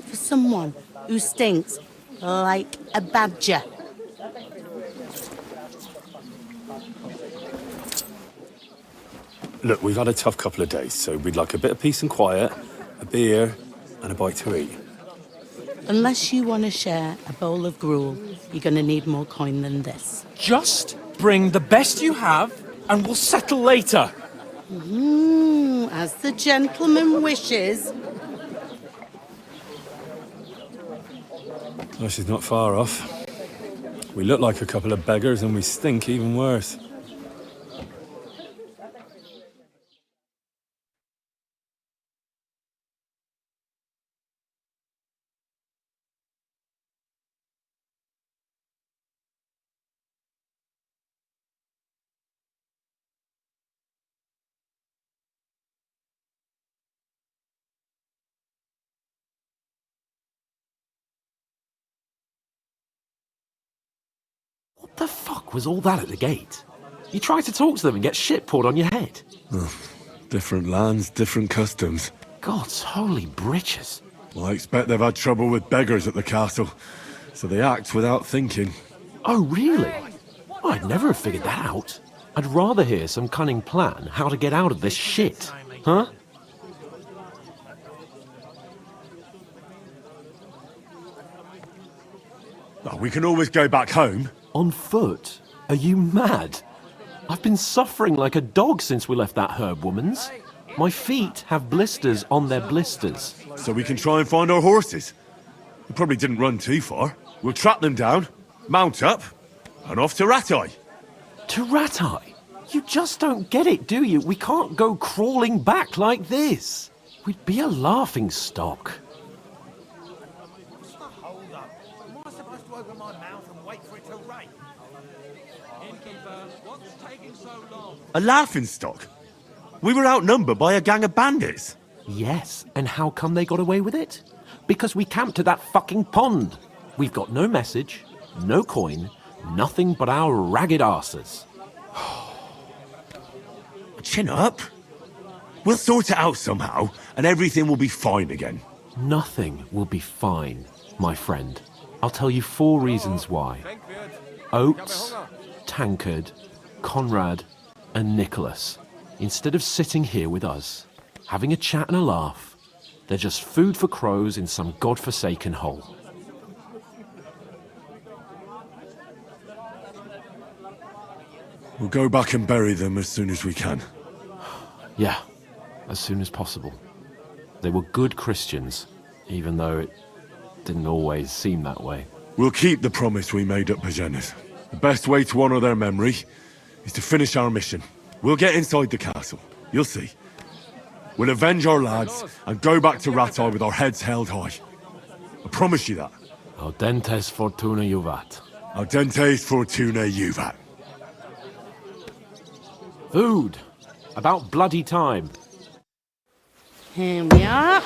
For someone who stinks like a badger. Look, we've had a tough couple of days, so we'd like a bit of peace and quiet, a beer, and a bite to eat. Unless you want to share a bowl of gruel, you're going to need more coin than this. Just bring the best you have, and we'll settle later. As the gentleman wishes. Oh, she's not far off. We look like a couple of beggars, and we stink even worse. What the fuck was all that at the gate? You try to talk to them and get shit poured on your head. Different lands, different customs. God's holy britches. Well, I expect they've had trouble with beggars at the castle, so they act without thinking. Oh, really? I'd never have figured that out. I'd rather hear some cunning plan how to get out of this shit. Huh? Oh, we can always go back home. On foot? Are you mad? I've been suffering like a dog since we left that herb woman's. My feet have blisters on their blisters. So we can try and find our horses. We probably didn't run too far. We'll track them down, mount up, and off to Ratai. To Ratai? You just don't get it, do you? We can't go crawling back like this. We'd be a laughing stock. A laughing stock? We were outnumbered by a gang of bandits. Yes, and how come they got away with it? Because we camped at that fucking pond. We've got no message, no coin, nothing but our ragged arses. Chin up. We'll sort it out somehow, and everything will be fine again. Nothing will be fine, my friend. I'll tell you 4 reasons why. Oates, Tankard, Conrad, and Nicholas. Instead of sitting here with us, having a chat and a laugh, they're just food for crows in some godforsaken hole. We'll go back and bury them as soon as we can. Yeah, as soon as possible. They were good Christians, even though it didn't always seem that way. We'll keep the promise we made at Bajena's. The best way to honor their memory is to finish our mission. We'll get inside the castle. You'll see. We'll avenge our lads and go back to Ratai with our heads held high. I promise you that. Audentes fortuna juvat. Audentes fortuna juvat. Food. About bloody time. Here we are.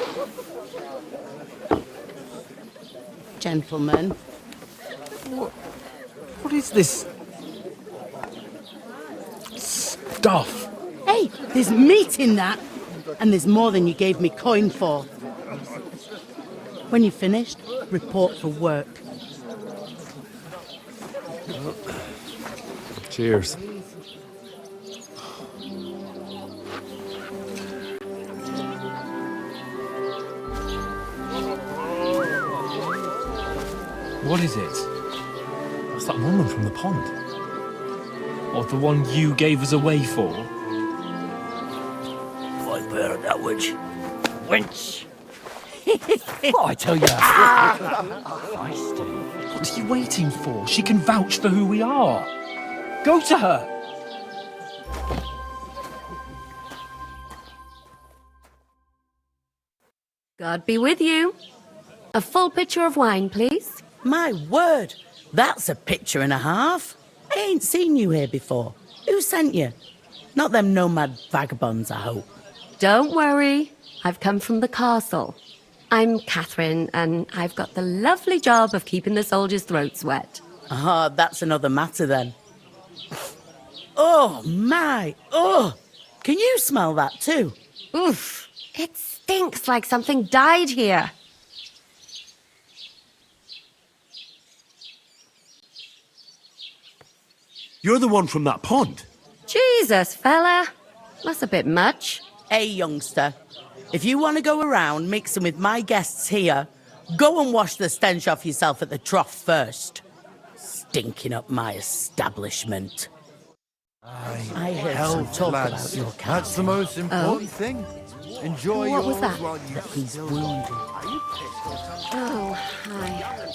Gentlemen. What is this stuff? Hey, there's meat in that. And there's more than you gave me coin for. When you're finished, report for work. Cheers. What is it? It's that woman from the pond. Or the one you gave us away for? I bear that witch. Wench! What I tell you? Feisty. What are you waiting for? She can vouch for who we are. Go to her. God be with you. A full pitcher of wine, please. My word, that's a picture and a half. I ain't seen you here before. Who sent you? Not them nomad vagabonds, I hope. Don't worry. I've come from the castle. I'm Catherine, and I've got the lovely job of keeping the soldiers' throats wet. Ah, that's another matter then. Oh, my. Oh, Can you smell that too? Oof. It stinks like something died here. You're the one from that pond. Jesus, fella. That's a bit much. Hey, youngster. If you want to go around mixing with my guests here, go and wash the stench off yourself at the trough first. Stinking up my establishment. I heard some talk about your cat. That's the most important thing. Enjoy What was yours that? while you He's wounded. Oh, hi.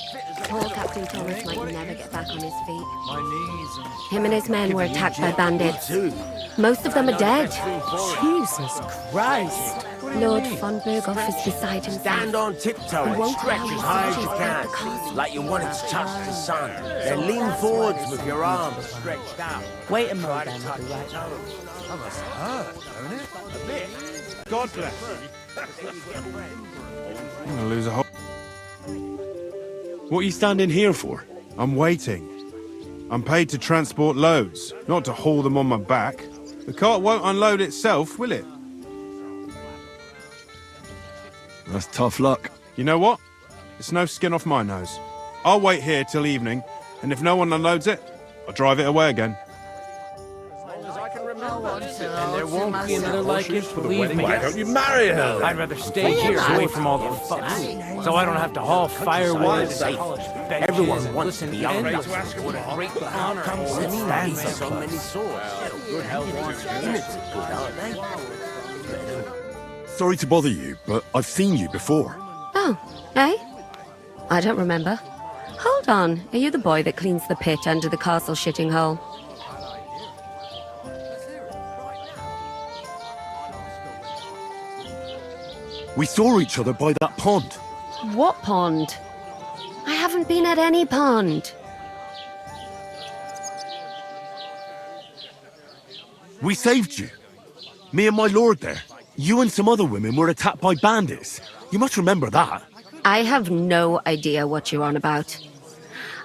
Poor Captain Thomas might never get back on his feet. My knees and Him and his men were attacked by bandits. Most of them are dead. Jesus Christ. Lord von Berghoff is beside himself. Stand on tiptoe He and won't stretch allow as his high as you soldiers out the castle. can, like you wanted to touch the sun. Then lean forwards with your arms stretched out. Wait a moment, then. I'll be right back. that must hurt, don't it? A bit. God bless I'm gonna lose a whole... What are you standing here for? I'm waiting. I'm paid to transport loads, not to haul them on my back. The cart won't unload itself, will it? That's tough luck. You know what? It's no skin off my nose. I'll wait here till evening, and if no one unloads it, I'll drive it away again. And there won't be another like it, believe me. Why don't you marry her? I'd rather stay here away from all the fuss, so I don't have to haul firewood and polish benches. Everyone wants to listen be to on endless that. what a great honor Comes it and stands stands so so many swords. Good health units are good, aren't they? Sorry to bother you, but I've seen you before. Oh, eh? I don't remember. Hold on. Are you the boy that cleans the pit under the castle shitting hole? We saw each other by that pond. What pond? I haven't been at any pond. We saved you. Me and my lord there. You and some other women were attacked by bandits. You must remember that. I have no idea what you're on about.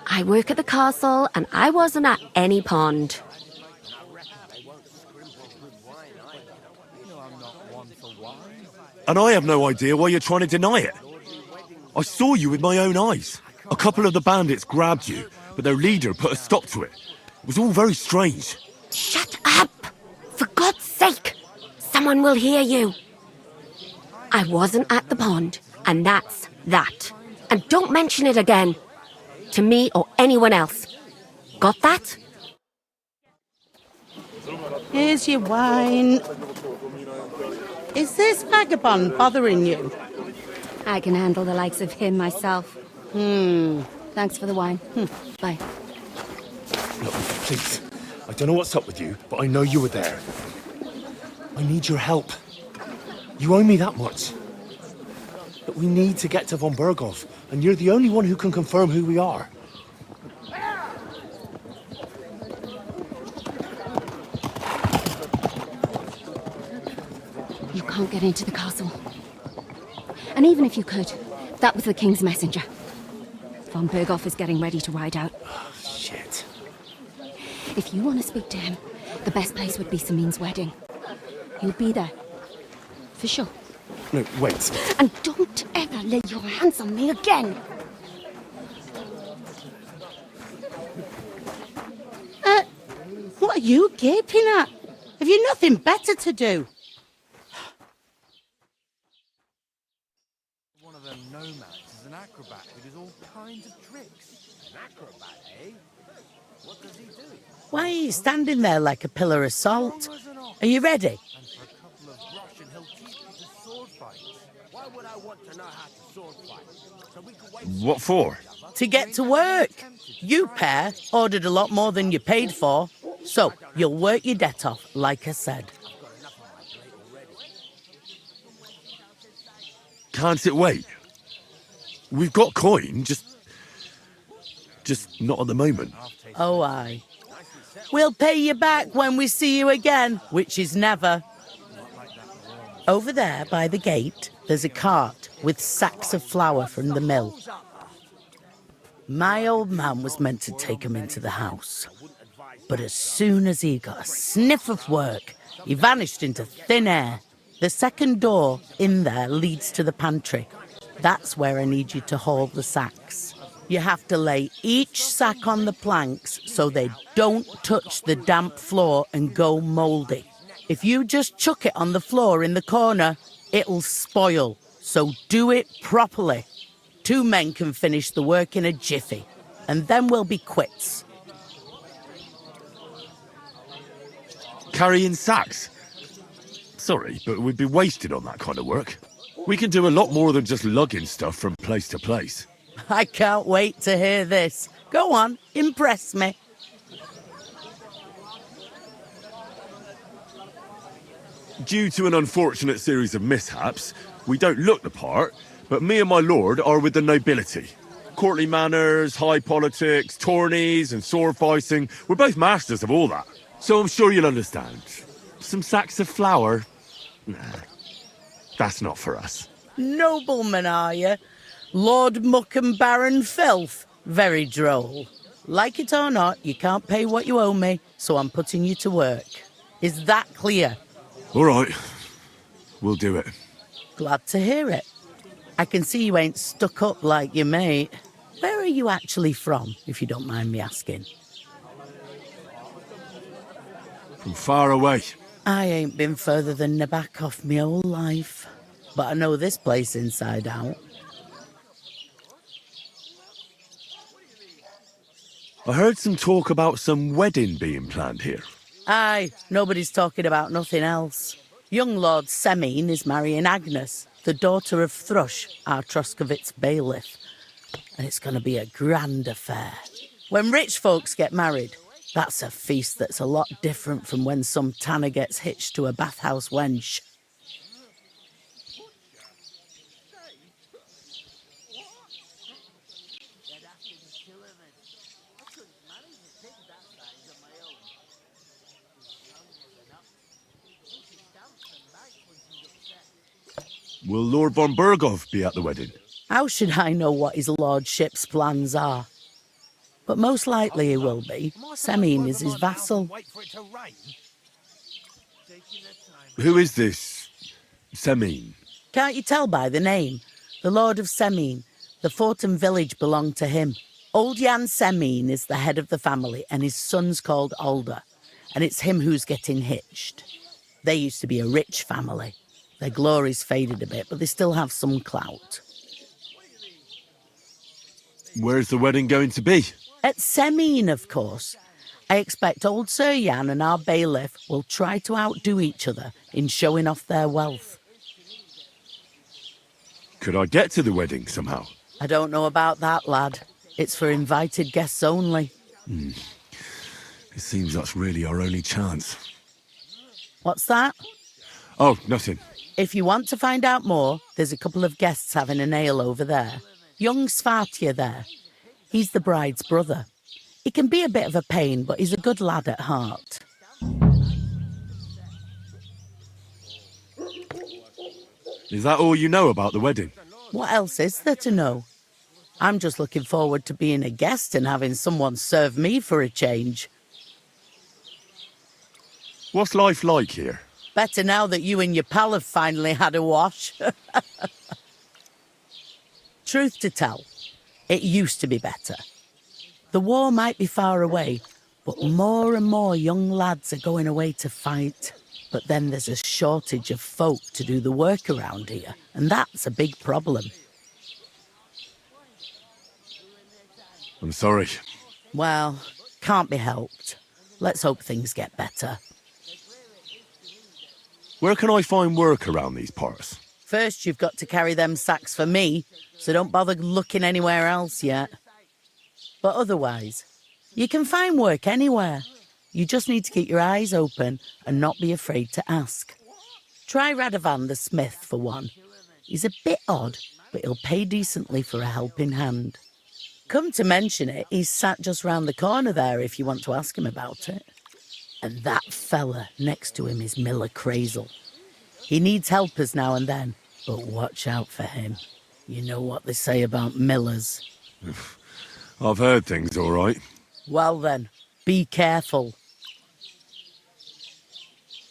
I work at the castle, and I wasn't at any pond. And I have no idea why you're trying to deny it. I saw you with my own eyes. A couple of the bandits grabbed you, but their leader put a stop to it. It was all very strange. Shut up! For God's sake! Someone will hear you. I wasn't at the pond, and that's that. And don't mention it again. To me or anyone else. Got that? Here's your wine. Is this vagabond bothering you? I can handle the likes of him myself. Thanks for the wine. Bye. Look, please. I don't know what's up with you, but I know you were there. I need your help. You owe me that much. But we need to get to von Berghoff, and you're the only one who can confirm who we are. You can't get into the castle. And even if you could, that was the king's messenger. Von Berghoff is getting ready to ride out. Oh, shit. If you want to speak to him, the best place would be Samin's wedding. He'll be there. For sure. No, wait. And don't ever lay your hands on me again! What are you gaping at? Have you nothing better to do? one of them nomads is an acrobat who does all kinds of tricks. An acrobat, eh? What does he do? Why are you standing there like a pillar of salt? Are you ready? And for a couple of brush and he'll teach you to sword fight. Why would I want to know how to sword fight? So we could wait. What for? To get to work. You pair ordered a lot more than you paid for. So, you'll work your debt off, like I said. Can't it wait? We've got coin, just not at the moment. Oh, aye. We'll pay you back when we see you again, which is never. Over there, by the gate, there's a cart with sacks of flour from the mill. My old man was meant to take 'em into the house. But as soon as he got a sniff of work, He vanished into thin air. The second door in there leads to the pantry. That's where I need you to haul the sacks. You have to lay each sack on the planks so they don't touch the damp floor and go mouldy. If you just chuck it on the floor in the corner, it'll spoil. So do it properly. 2 men can finish the work in a jiffy, and then we'll be quits. Carrying sacks? Sorry, but we'd be wasted on that kind of work. We can do a lot more than just lugging stuff from place to place. I can't wait to hear this. Go on, impress me. Due to an unfortunate series of mishaps, we don't look the part, but me and my lord are with the nobility. Courtly manners, high politics, tourneys and sword fighting, we're both masters of all that. So I'm sure you'll understand. Some sacks of flour? Nah, that's not for us. Nobleman, are you? Lord Muck and Baron Filth? Very droll. Like it or not, you can't pay what you owe me, so I'm putting you to work. Is that clear? All right, we'll do it. Glad to hear it. I can see you ain't stuck up like your mate. Where are you actually from, if you don't mind me asking? From far away. I ain't been further than Nabakov my whole life, but I know this place inside out. I heard some talk about some wedding being planned here. Aye, nobody's talking about nothing else. Young Lord Semine is marrying Agnes, the daughter of Thrush, our Troskovitz bailiff. And it's going to be a grand affair. When rich folks get married, that's a feast that's a lot different from when some tanner gets hitched to a bathhouse wench. Will Lord von Berghoff be at the wedding? How should I know what his lordship's plans are? But most likely he will be. Semine is his vassal. Who is this Semine? Can't you tell by the name? The Lord of Semine. The fort and village belong to him. Old Jan Semine is the head of the family, and his son's called Alder. And it's him who's getting hitched. They used to be a rich family. Their glory's faded a bit, but they still have some clout. Where's the wedding going to be? At Semine, of course. I expect old Sir Jan and our bailiff will try to outdo each other in showing off their wealth. Could I get to the wedding somehow? I don't know about that, lad. It's for invited guests only. It seems that's really our only chance. What's that? Oh, nothing. If you want to find out more, there's a couple of guests having an ale over there. Young Svartje there. He's the bride's brother. He can be a bit of a pain, but he's a good lad at heart. Is that all you know about the wedding? What else is there to know? I'm just looking forward to being a guest and having someone serve me for a change. What's life like here? Better now that you and your pal have finally had a wash. Truth to tell, it used to be better. The war might be far away, but more and more young lads are going away to fight. But then there's a shortage of folk to do the work around here, and that's a big problem. I'm sorry. Well, can't be helped. Let's hope things get better. Where can I find work around these parts? First, you've got to carry them sacks for me, so don't bother looking anywhere else yet. But otherwise, you can find work anywhere. You just need to keep your eyes open and not be afraid to ask. Try Radovan the smith for one. He's a bit odd, but he'll pay decently for a helping hand. Come to mention it, he's sat just round the corner there if you want to ask him about it. And that fella next to him is Miller Crazel. He needs helpers now and then, but watch out for him. You know what they say about Millers. I've heard things, all right. Well then, be careful.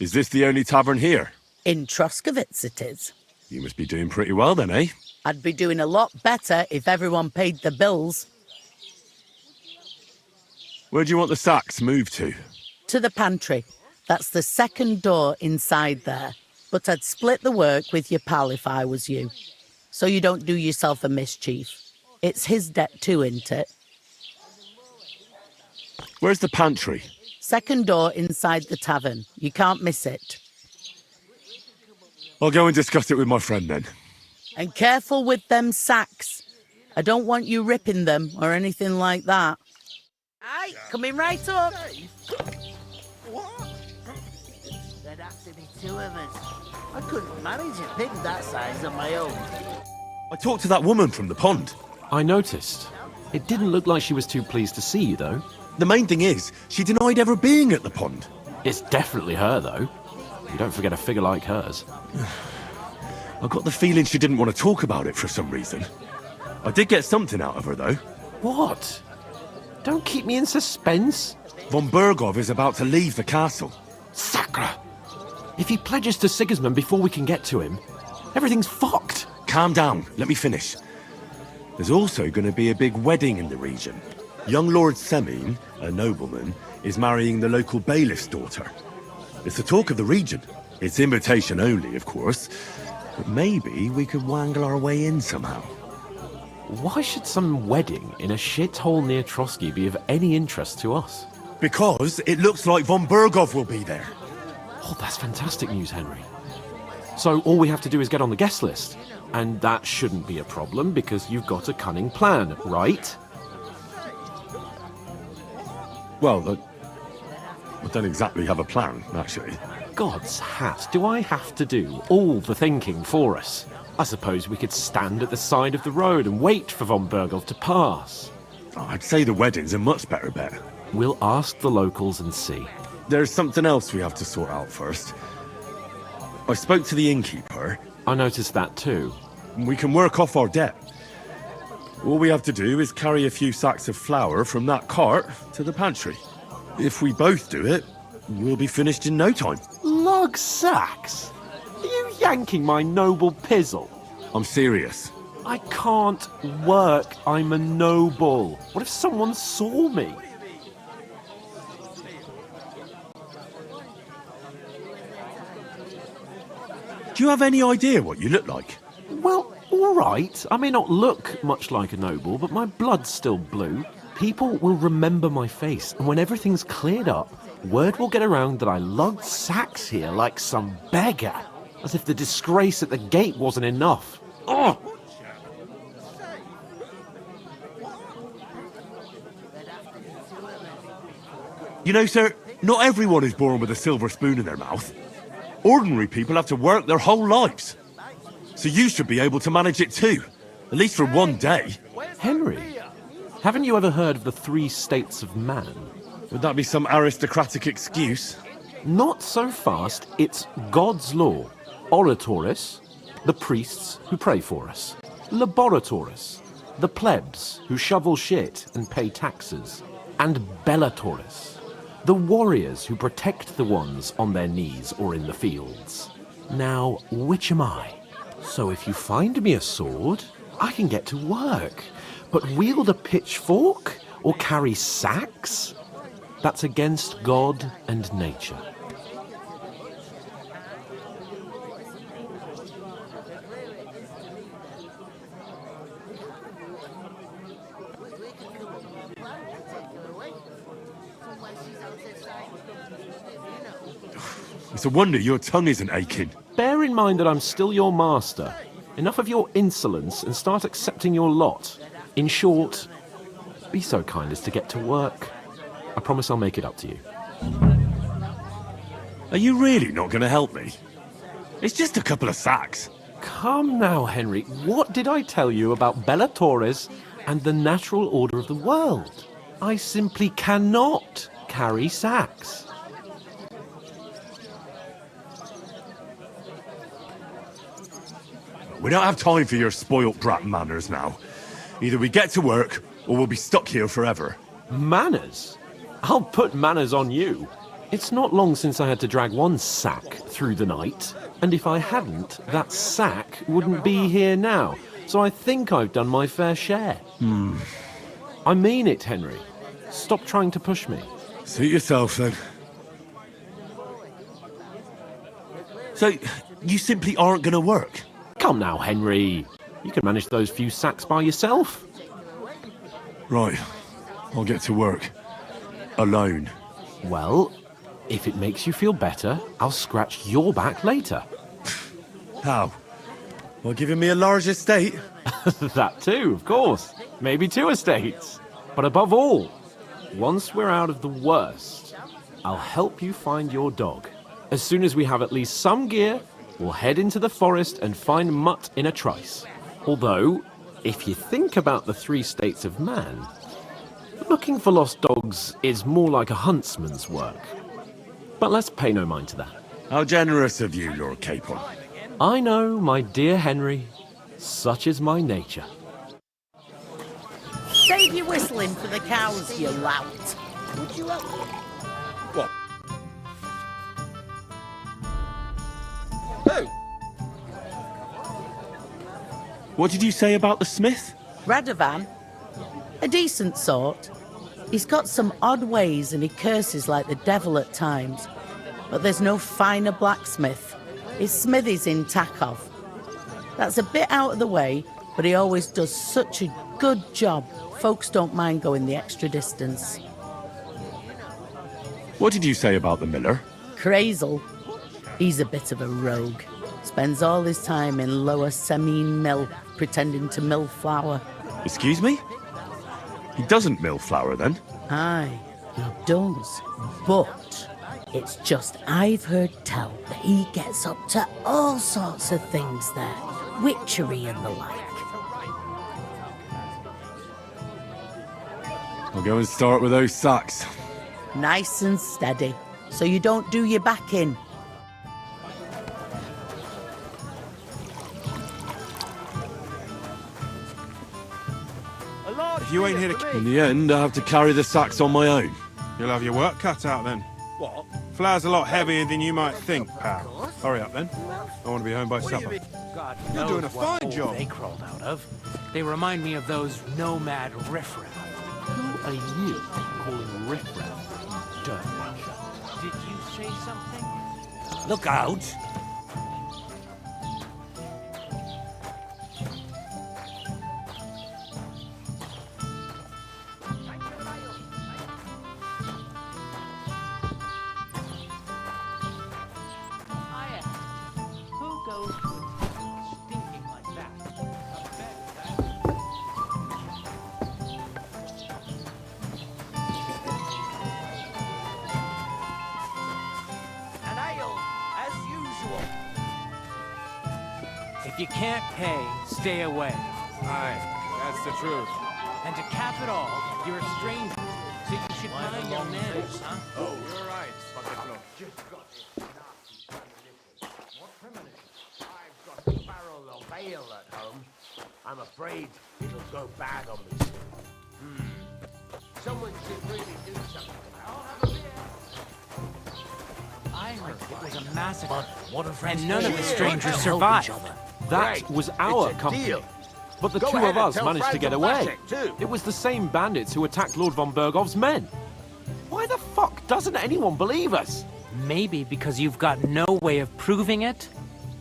Is this the only tavern here? In Troskovitz it is. You must be doing pretty well then, eh? I'd be doing a lot better if everyone paid the bills. Where do you want the sacks moved to? To the pantry. That's the second door inside there. But I'd split the work with your pal if I was you. So you don't do yourself a mischief. It's his debt too, isn't it? Where's the pantry? Second door inside the tavern. You can't miss it. I'll go and discuss it with my friend then. And careful with them sacks. I don't want you ripping them or anything like that. Aye, coming right up. There'd have to be two of us. I couldn't manage a pig that size on my own. I talked to that woman from the pond. I noticed. It didn't look like she was too pleased to see you, though. The main thing is, she denied ever being at the pond. It's definitely her, though. You don't forget a figure like hers. I got the feeling she didn't want to talk about it for some reason. I did get something out of her, though. What? Don't keep me in suspense. Von Bergov is about to leave the castle. Sacra! If he pledges to Sigismund before we can get to him, everything's fucked. Calm down, let me finish. There's also going to be a big wedding in the region. Young Lord Semin, a nobleman, is marrying the local bailiff's daughter. It's the talk of the region. It's invitation only, of course. But maybe we could wangle our way in somehow. Why should some wedding in a shithole near Trotsky be of any interest to us? Because it looks like von Bergov will be there. Oh, that's fantastic news, Henry. So all we have to do is get on the guest list. And that shouldn't be a problem because you've got a cunning plan, right? Well, I don't exactly have a plan, actually. God's hat, do I have to do all the thinking for us? I suppose we could stand at the side of the road and wait for von Bergov to pass. Oh, I'd say the wedding's a much better bet. We'll ask the locals and see. There's something else we have to sort out first. I spoke to the innkeeper. I noticed that too. We can work off our debt. All we have to do is carry a few sacks of flour from that cart to the pantry. If we both do it, we'll be finished in no time. Lug sacks? Are you yanking my noble pizzle? I'm serious. I can't work. I'm a noble. What if someone saw me? Do you have any idea what you look like? Well, all right. I may not look much like a noble, but my blood's still blue. People will remember my face, and when everything's cleared up, word will get around that I lugged sacks here like some beggar. As if the disgrace at the gate wasn't enough. Oh! You know, sir, not everyone is born with a silver spoon in their mouth. Ordinary people have to work their whole lives. So you should be able to manage it too. At least for one day. Henry, haven't you ever heard of the 3 states of man? Would that be some aristocratic excuse? Not so fast. It's God's law. Oratoris, the priests who pray for us. Laboratoris, the plebs who shovel shit and pay taxes. And Bellatoris, the warriors who protect the ones on their knees or in the fields. Now, which am I? So if you find me a sword, I can get to work. But wield a pitchfork or carry sacks? That's against God and nature. It's a wonder your tongue isn't aching. Bear in mind that I'm still your master. Enough of your insolence and start accepting your lot. In short, be so kind as to get to work. I promise I'll make it up to you. Are you really not going to help me? It's just a couple of sacks. Come now, Henry. What did I tell you about Bellatoris and the natural order of the world? I simply cannot carry sacks. We don't have time for your spoilt brat manners now. Either we get to work, or we'll be stuck here forever. Manners? I'll put manners on you. It's not long since I had to drag one sack through the night, and if I hadn't, that sack wouldn't be here now. So I think I've done my fair share. I mean it, Henry. Stop trying to push me. Suit yourself, then. So, you simply aren't going to work? Come now, Henry. You can manage those few sacks by yourself. Right. I'll get to work. Alone. Well, if it makes you feel better, I'll scratch your back later. How? By giving me a large estate? That too, of course. Maybe 2 estates. But above all, once we're out of the worst, I'll help you find your dog. As soon as we have at least some gear, we'll head into the forest and find Mutt in a trice. Although, if you think about the 3 states of man, looking for lost dogs is more like a huntsman's work. But let's pay no mind to that. How generous of you, Lord Capon. I know, my dear Henry. Such is my nature. Save your whistling for the cows, you lout. Would you help me? What? Who? What did you say about the smith? Radovan. A decent sort. He's got some odd ways and he curses like the devil at times. But there's no finer blacksmith. His smithy's in Takov. That's a bit out of the way, but he always does such a good job. Folks don't mind going the extra distance. What did you say about the miller? Crazel. He's a bit of a rogue. Spends all his time in Lower Semine Mill, pretending to mill flour. Excuse me? He doesn't mill flour, then? Aye, he does. But it's just I've heard tell that he gets up to all sorts of things there. Witchery and the like. I'll go and start with those sacks. Nice and steady, so you don't do your back in. If you ain't here to... In the end, I have to carry the sacks on my own. You'll have your work cut out then. What? Flour's a lot heavier than you might think, pal. Hurry up then. I want to be home by supper. God You're knows doing a what fine hole job. they crawled out of. They remind me of those nomad riffraff. Who are you calling riffraff, you dirt watcher? Did you say something? Look out! Who goes to a stinking like that? An ale, as usual. If you can't pay, stay away. Aye, that's the truth. And to cap it all, you're a stranger, so you should mind your manners, huh? Oh, you're right, Bucketflo. I've got a barrel of ale at home. I'm afraid it'll go bad on me soon. Someone should really do something. I'll have a beer. I heard it was a massacre, What a friend. and none of the strangers Help survived. each other. That Great. was our It's a company. deal. But the Go 2 ahead of and us tell managed to Frank get to away. bash it, too. It was the same bandits who attacked Lord von Bergov's men. Why the fuck doesn't anyone believe us? Maybe because you've got no way of proving it?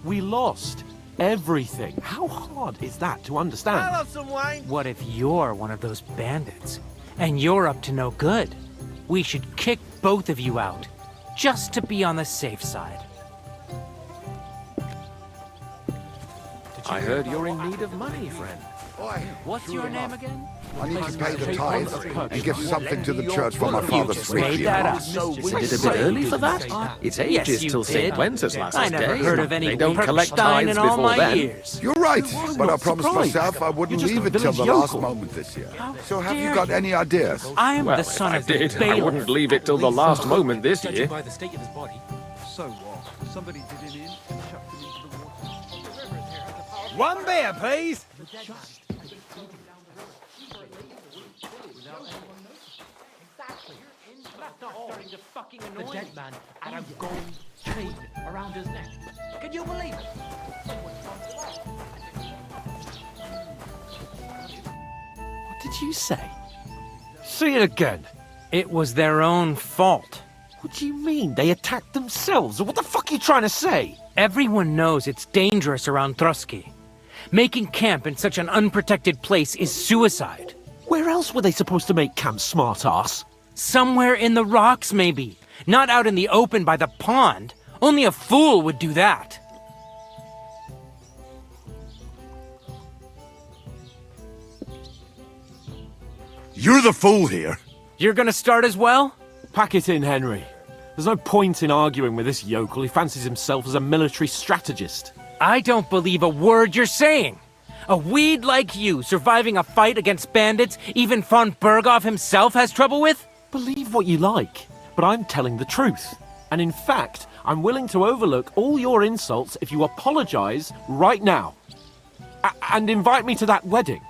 We lost everything. How hard is that to understand? I'll have some wine. What if you're one of those bandits, and you're up to no good? We should kick both of you out, just to be on the safe side. I heard you're in need of money, friend. What's your name again? I need to pay the tithe and give something to the church for my You father's just made that up. Isn't it a bit early for that? It's Yes, ages you till St. did. Wenceslas's I never day. heard of any They don't collect Perkstein tithes in all before my then. years. You're right, but I not promised surprised. myself I wouldn't You're just leave a it till the village last yokel. moment this year. How So have you dare got you. any ideas? I am Well, the son if of I the did, I bailiff. wouldn't leave it till the last moment this year. By the state of his body. So what? Somebody did him in and chucked him into the water. One beer, please. Exactly. That's not starting to fucking annoy the dead man had a gold chain around his neck. Can you believe it? What did you say? Say it again. It was their own fault. What do you mean? They attacked themselves? What the fuck are you trying to say? Everyone knows it's dangerous around Trotsky. Making camp in such an unprotected place is suicide. Where else were they supposed to make camp, smart-ass? Somewhere in the rocks, maybe. Not out in the open by the pond. Only a fool would do that. You're the fool here. You're gonna start as well? Pack it in, Henry. There's no point in arguing with this yokel. He fancies himself as a military strategist. I don't believe a word you're saying. A weed like you surviving a fight against bandits even von Berghoff himself has trouble with? Believe what you like, but I'm telling the truth. And in fact, I'm willing to overlook all your insults if you apologize right now. And invite me to that wedding.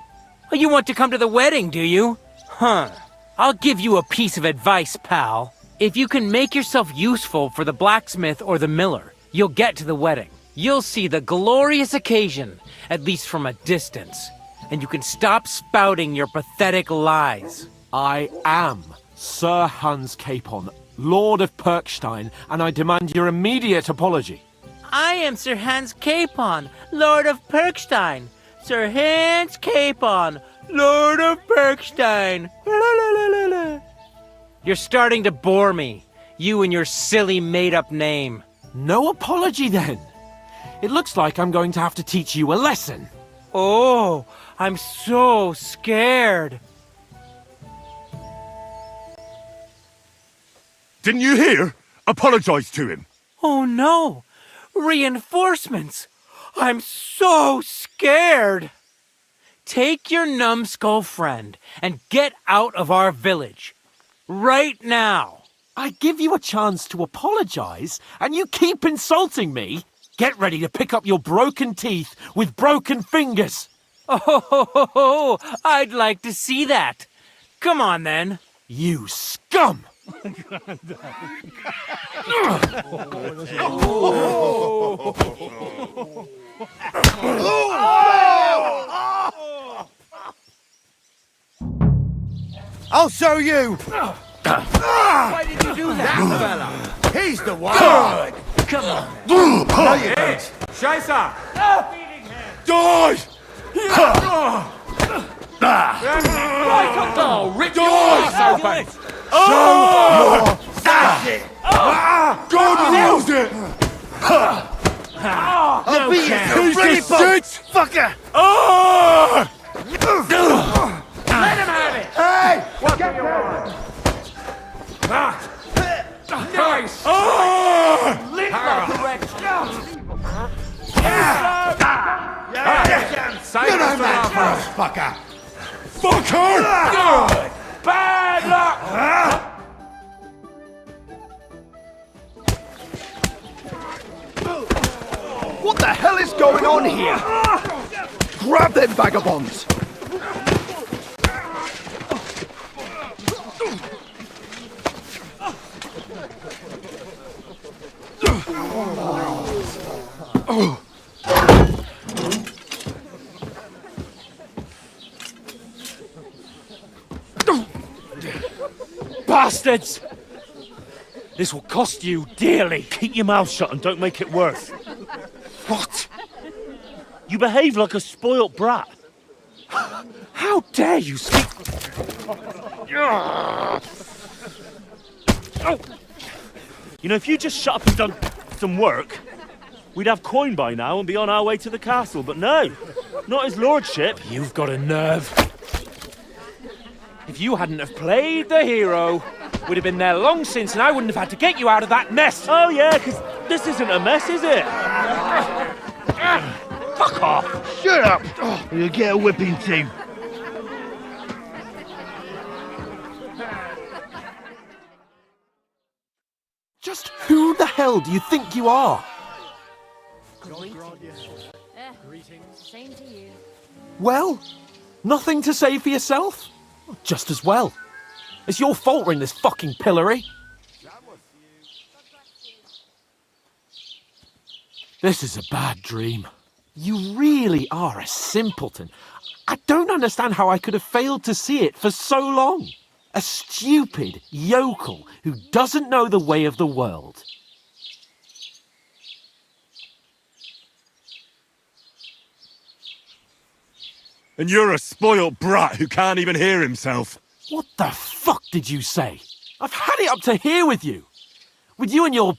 Oh, you want to come to the wedding, do you? Huh. I'll give you a piece of advice, pal. If you can make yourself useful for the blacksmith or the miller, you'll get to the wedding. You'll see the glorious occasion, at least from a distance. And you can stop spouting your pathetic lies. I am Sir Hans Capon, Lord of Perkstein, and I demand your immediate apology. I am Sir Hans Capon, Lord of Perkstein. Sir Hans Capon, Lord of Perkstein. You're starting to bore me. You and your silly made-up name. No apology, then. It looks like I'm going to have to teach you a lesson. Oh, I'm so scared. Didn't you hear? Apologize to him. Oh no! Reinforcements! I'm so scared! Take your numbskull friend and get out of our village. Right now! I give you a chance to apologize, and you keep insulting me? Get ready to pick up your broken teeth with broken fingers. Oh, I'd like to see that. Come on, then. You scum! I'll show you! Why did you do that? That fella! He's the one! Come on. No, you don't. Scheiße! Die! Oh, rip your Die! ass open! That's it! God knows it! I'll beat you to a Piece bloody of pulp, shit! fucker! Let him have it! Hey! What do you want? Nice! Live like a wretch! You're no match for us, fucker! Fucker! Good! Bad luck! What the hell is going on here? Grab them vagabonds! Bastards! This will cost you dearly. Keep your mouth shut and don't make it worse. What? You behave like a spoilt brat. How dare you speak... You know, if you just shut up and done some work, we'd have coin by now and be on our way to the castle, but no, not his lordship. You've got a nerve. If you hadn't have played the hero, we'd have been there long since and I wouldn't have had to get you out of that mess. Oh yeah, because this isn't a mess, is it? Fuck off. Shut up! You'll get a whipping too. Just who the hell do you think you are? Same to you. Well, nothing to say for yourself? Just as well. It's your fault we're in this fucking pillory. This is a bad dream. You really are a simpleton. I don't understand how I could have failed to see it for so long. A stupid yokel who doesn't know the way of the world. And you're a spoilt brat who can't even hear himself. What the fuck did you say? I've had it up to here with you. With you and your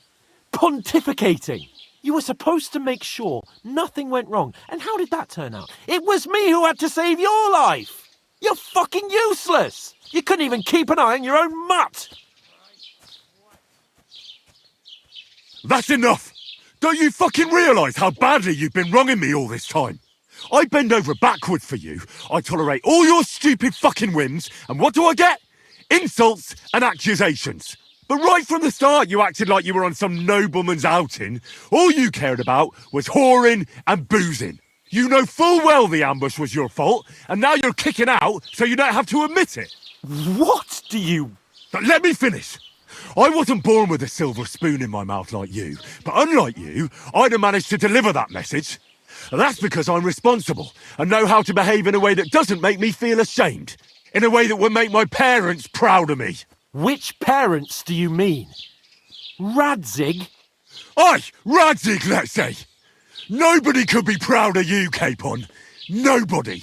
pontificating. You were supposed to make sure nothing went wrong. And how did that turn out? It was me who had to save your life. You're fucking useless. You couldn't even keep an eye on your own mutt. That's enough! Don't you fucking realise how badly you've been wronging me all this time? I bend over backwards for you. I tolerate all your stupid fucking whims. And what do I get? Insults and accusations. But right from the start, you acted like you were on some nobleman's outing. All you cared about was whoring and boozing. You know full well the ambush was your fault, and now you're kicking out so you don't have to admit it. What do you... But let me finish. I wasn't born with a silver spoon in my mouth like you, but unlike you, I'd have managed to deliver that message. That's because I'm responsible and know how to behave in a way that doesn't make me feel ashamed. In a way that would make my parents proud of me. Which parents do you mean? Radzig? Aye, Radzig, let's say. Nobody could be proud of you, Capon. Nobody.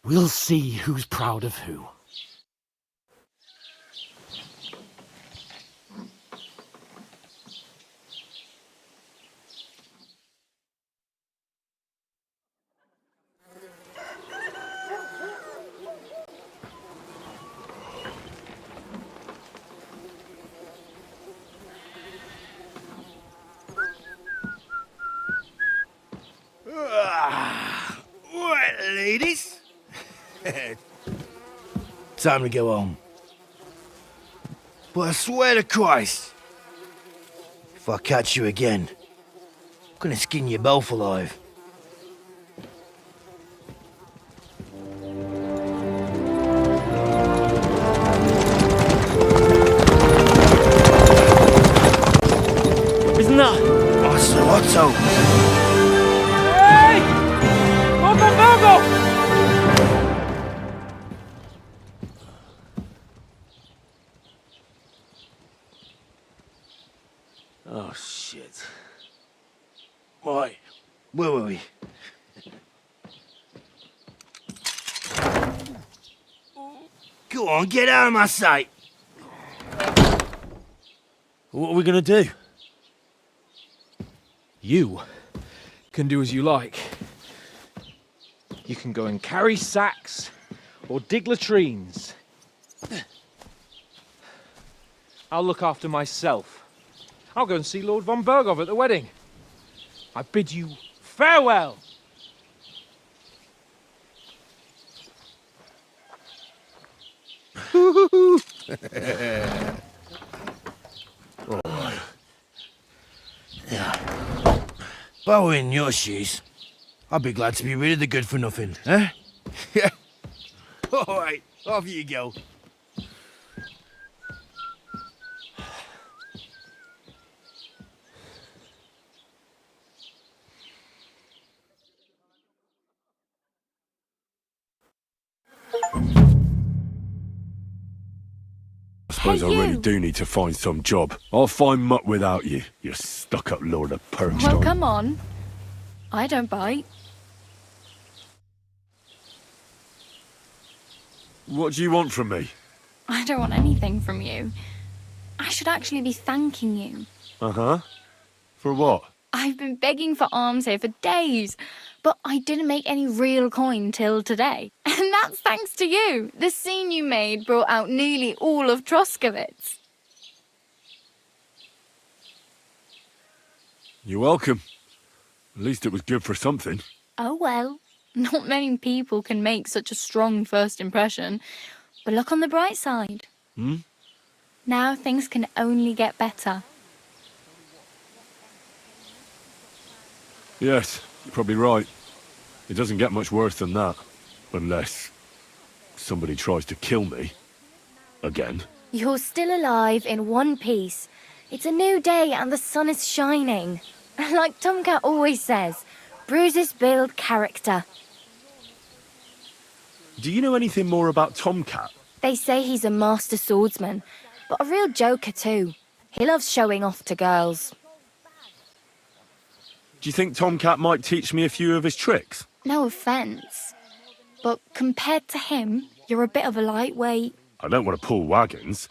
We'll see who's proud of who. Right, ladies. Time to go home. But I swear to Christ, if I catch you again, I'm gonna skin you both alive. Isn't that? Otto. Hey! Open Virgo! Oh, shit. Right, where were we? Go on, get out of my sight. What are we gonna do? You can do as you like. You can go and carry sacks or dig latrines. I'll look after myself. I'll go and see Lord von Berghoff at the wedding. I bid you farewell. If I were in your shoes, I'd be glad to be rid of the good-for-nothing, eh? Yeah. All right, off you go. I suppose I really do need to find some job. I'll find mutt without you, you stuck-up lord of Perkstein. Well, come on. I don't bite. What do you want from me? I don't want anything from you. I should actually be thanking you. Uh-huh. For what? I've been begging for alms here for days, but I didn't make any real coin till today. And that's thanks to you. The scene you made brought out nearly all of Troskowitz. You're welcome. At least it was good for something. Oh well, not many people can make such a strong first impression. But look on the bright side. Hmm? Now things can only get better. Yes, You're probably right. It doesn't get much worse than that. Unless somebody tries to kill me. Again. You're still alive in one piece. It's a new day and the sun is shining. Like Tomcat always says, bruises build character. Do you know anything more about Tomcat? They say he's a master swordsman, but a real joker too. He loves showing off to girls. Do you think Tomcat might teach me a few of his tricks? No offence, but compared to him, you're a bit of a lightweight. I don't want to pull wagons,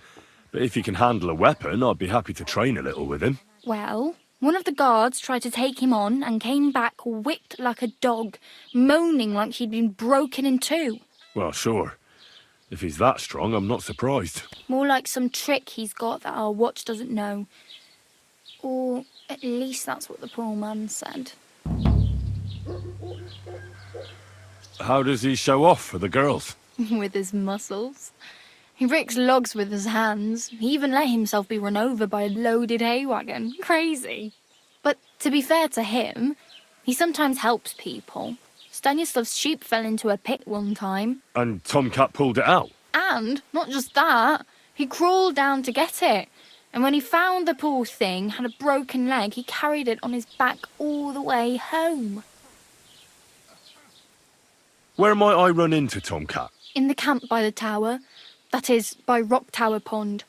but if he can handle a weapon, I'd be happy to train a little with him. Well, one of the guards tried to take him on and came back whipped like a dog, moaning like he'd been broken in two. Well, sure. If he's that strong, I'm not surprised. More like some trick he's got that our watch doesn't know. Or at least that's what the poor man said. How does he show off for the girls? With his muscles. He ricks logs with his hands. He even let himself be run over by a loaded hay wagon. Crazy. But to be fair to him, he sometimes helps people. Stanislav's sheep fell into a pit one time. And Tomcat pulled it out? And, not just that, he crawled down to get it. And when he found the poor thing had a broken leg, he carried it on his back all the way home. Where might I run into Tomcat? In the camp by the tower. That is, by Rock Tower Pond.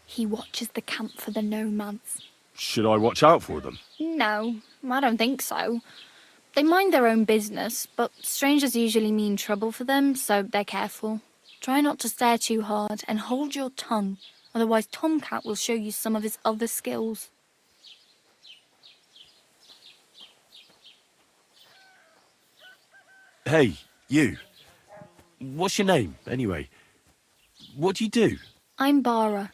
He watches the camp for the nomads. Should I watch out for them? No, I don't think so. They mind their own business, but strangers usually mean trouble for them, so they're careful. Try not to stare too hard and hold your tongue, otherwise Tomcat will show you some of his other skills. Hey, you. What's your name, anyway? What do you do? I'm Bara.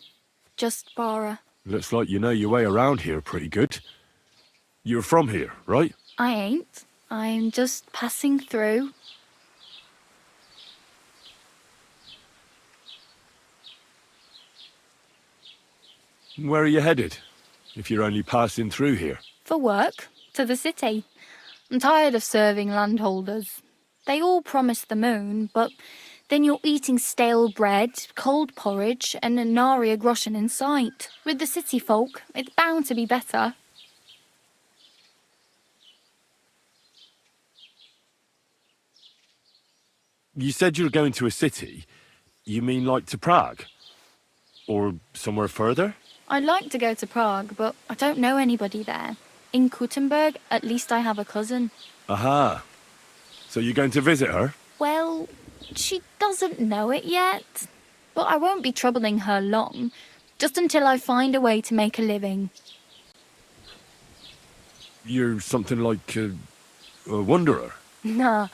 Just Bara. Looks like you know your way around here pretty good. You're from here, right? I ain't. I'm just passing through. Where are you headed, if you're only passing through here? For work. To the city. I'm tired of serving landholders. They all promise the moon, but then you're eating stale bread, cold porridge, and a nary a groschen in sight. With the city folk, it's bound to be better. You said you were going to a city. You mean like to Prague? Or somewhere further? I'd like to go to Prague, but I don't know anybody there. In Kuttenberg, at least I have a cousin. Aha. So you're going to visit her? Well, she doesn't know it yet. But I won't be troubling her long, just until I find a way to make a living. You're something like a wanderer? Nah,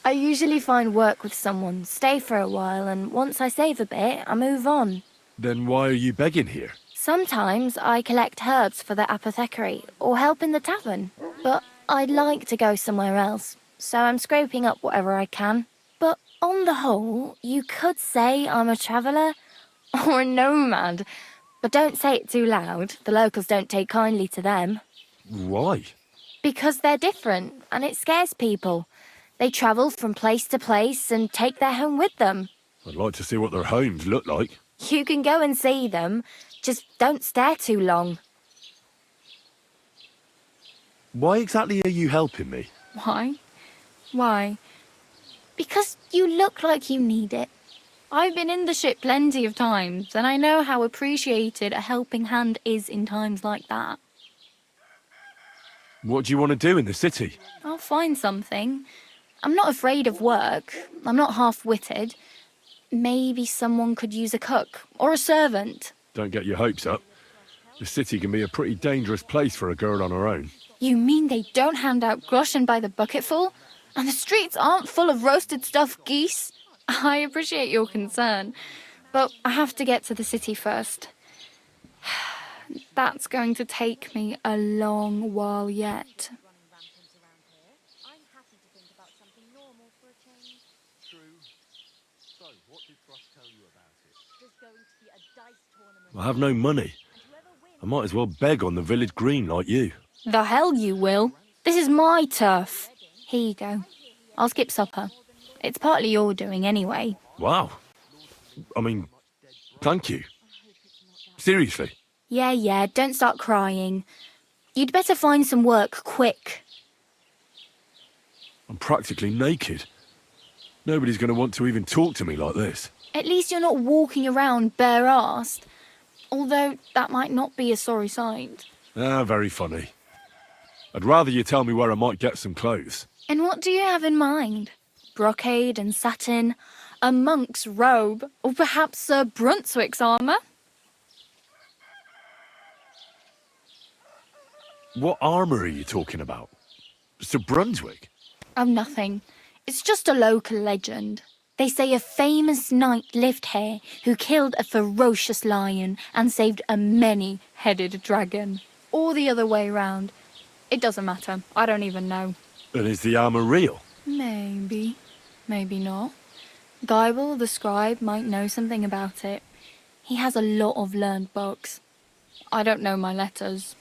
I usually find work with someone, stay for a while, and once I save a bit, I move on. Then why are you begging here? Sometimes I collect herbs for the apothecary, or help in the tavern. But I'd like to go somewhere else, so I'm scraping up whatever I can. But on the whole, you could say I'm a traveller, or a nomad. But don't say it too loud, the locals don't take kindly to them. Why? Because they're different, and it scares people. They travel from place to place and take their home with them. I'd like to see what their homes look like. You can go and see them, just don't stare too long. Why exactly are you helping me? Why? Why? Because you look like you need it. I've been in the ship plenty of times, and I know how appreciated a helping hand is in times like that. What do you want to do in the city? I'll find something. I'm not afraid of work. I'm not half-witted. Maybe someone could use a cook or a servant. Don't get your hopes up. The city can be a pretty dangerous place for a girl on her own. You mean they don't hand out groschen by the bucketful? And the streets aren't full of roasted stuffed geese? I appreciate your concern, but I have to get to the city first. That's going to take me a long while yet. I have no money. I might as well beg on the village green like you. The hell you will. This is my turf. Here you go. I'll skip supper. It's partly your doing anyway. Wow. I mean, thank you. Seriously. Yeah, don't start crying. You'd better find some work quick. I'm practically naked. Nobody's going to want to even talk to me like this. At least you're not walking around bare-assed. Although that might not be a sorry sight. Ah, very funny. I'd rather you tell me where I might get some clothes. And what do you have in mind? Brocade and satin? A monk's robe? Or perhaps Sir Brunswick's armour? What armour are you talking about? Sir Brunswick? Oh, nothing. It's just a local legend. They say a famous knight lived here who killed a ferocious lion and saved a many-headed dragon. Or the other way round. It doesn't matter. I don't even know. And is the armour real? Maybe. Maybe not. Geibel, the scribe, might know something about it. He has a lot of learned books. I don't know my letters.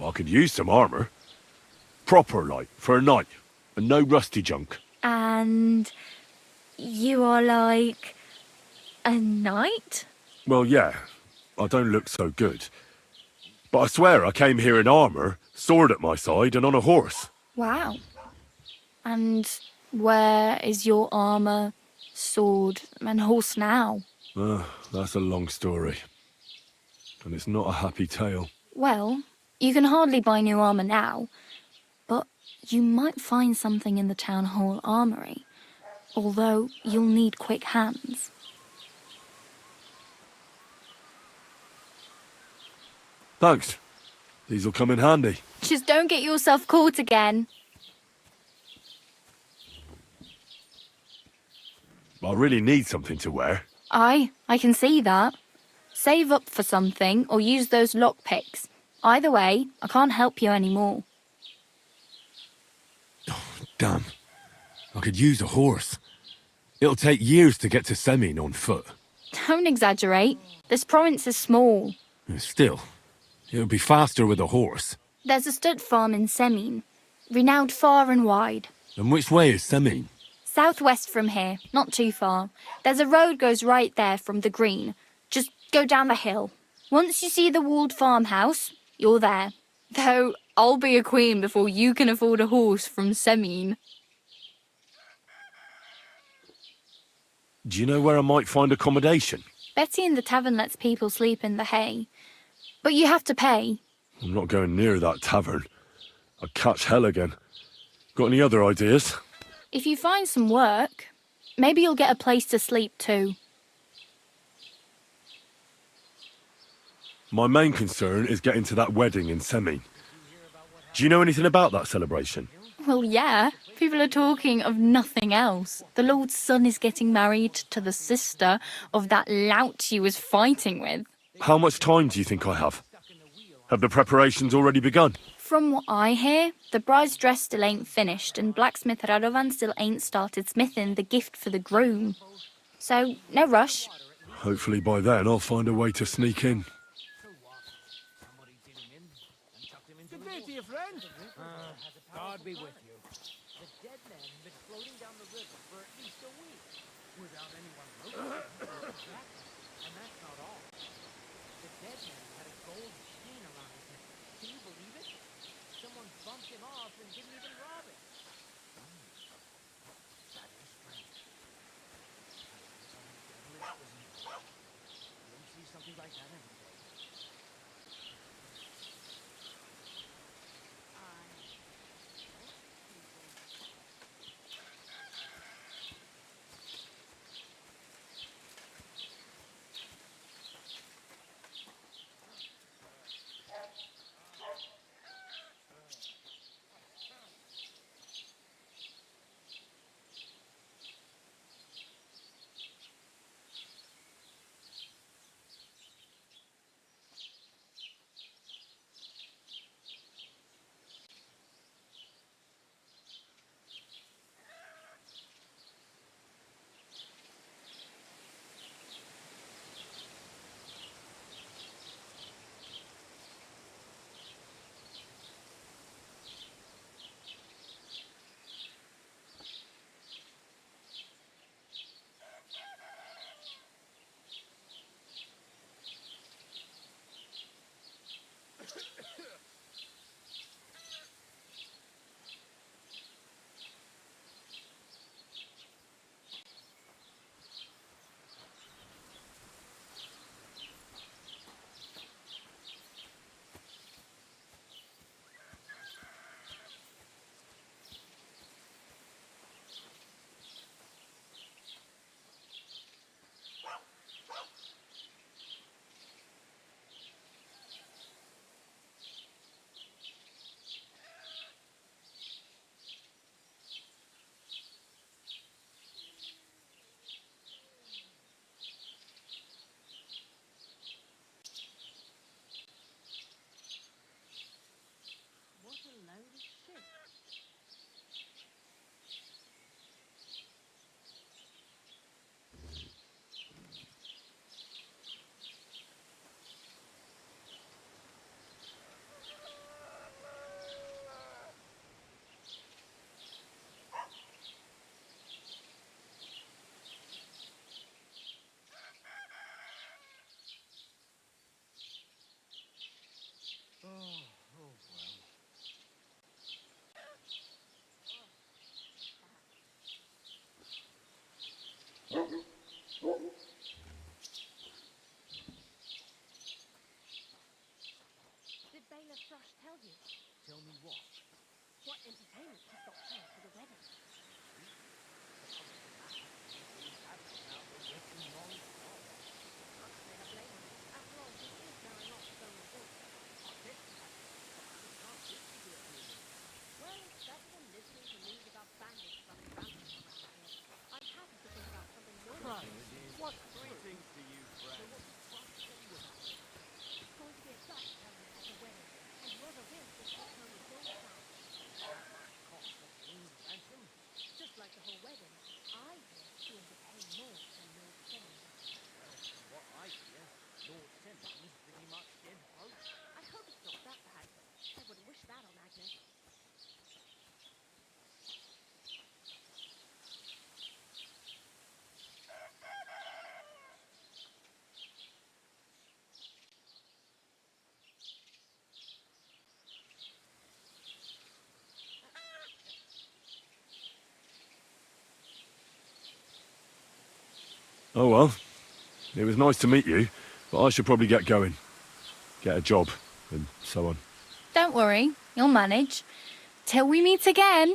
I could use some armour. Proper, like, for a knight. And no rusty junk. And you are like a knight? Well, yeah. I don't look so good. But I swear I came here in armour, sword at my side, and on a horse. Wow. And where is your armour, sword, and horse now? That's a long story. And it's not a happy tale. Well, you can hardly buy new armour now, but you might find something in the town hall armoury, although you'll need quick hands. Thanks. These'll come in handy. Just don't get yourself caught again. I really need something to wear. I can see that. Save up for something or use those lockpicks. Either way, I can't help you anymore. Damn. I could use a horse. It'll take years to get to Semin on foot. Don't exaggerate. This province is small. Still, it'll be faster with a horse. There's a stud farm in Semin, renowned far and wide. And which way is Semin? Southwest from here, not too far. There's a road goes right there from the green. Just go down the hill. Once you see the walled farmhouse, you're there. Though I'll be a queen before you can afford a horse from Semin. Do you know where I might find accommodation? Betty in the tavern lets people sleep in the hay. But you have to pay. I'm not going near that tavern. I'd catch hell again. Got any other ideas? If you find some work, maybe you'll get a place to sleep too. My main concern is getting to that wedding in Semin. Do you know anything about that celebration? Well, yeah. People are talking of nothing else. The Lord's son is getting married to the sister of that lout you was fighting with. How much time do you think I have? Have the preparations already begun? From what I hear, the bride's dress still ain't finished and blacksmith Radovan still ain't started smithing the gift for the groom. So, no rush. Hopefully by then I'll find a way to sneak in. Good day to you, friend. God be with you. The dead man had been floating down the river for at least a week without anyone noticing. And that's not all. The dead man had a gold chain around his neck. Can you believe it? Someone bumped him off and didn't even rob it. That is strange. You don't see something like that every day. Oh well. It was nice to meet you, but I should probably get going. Get a job, and so on. Don't worry, you'll manage. Till we meet again.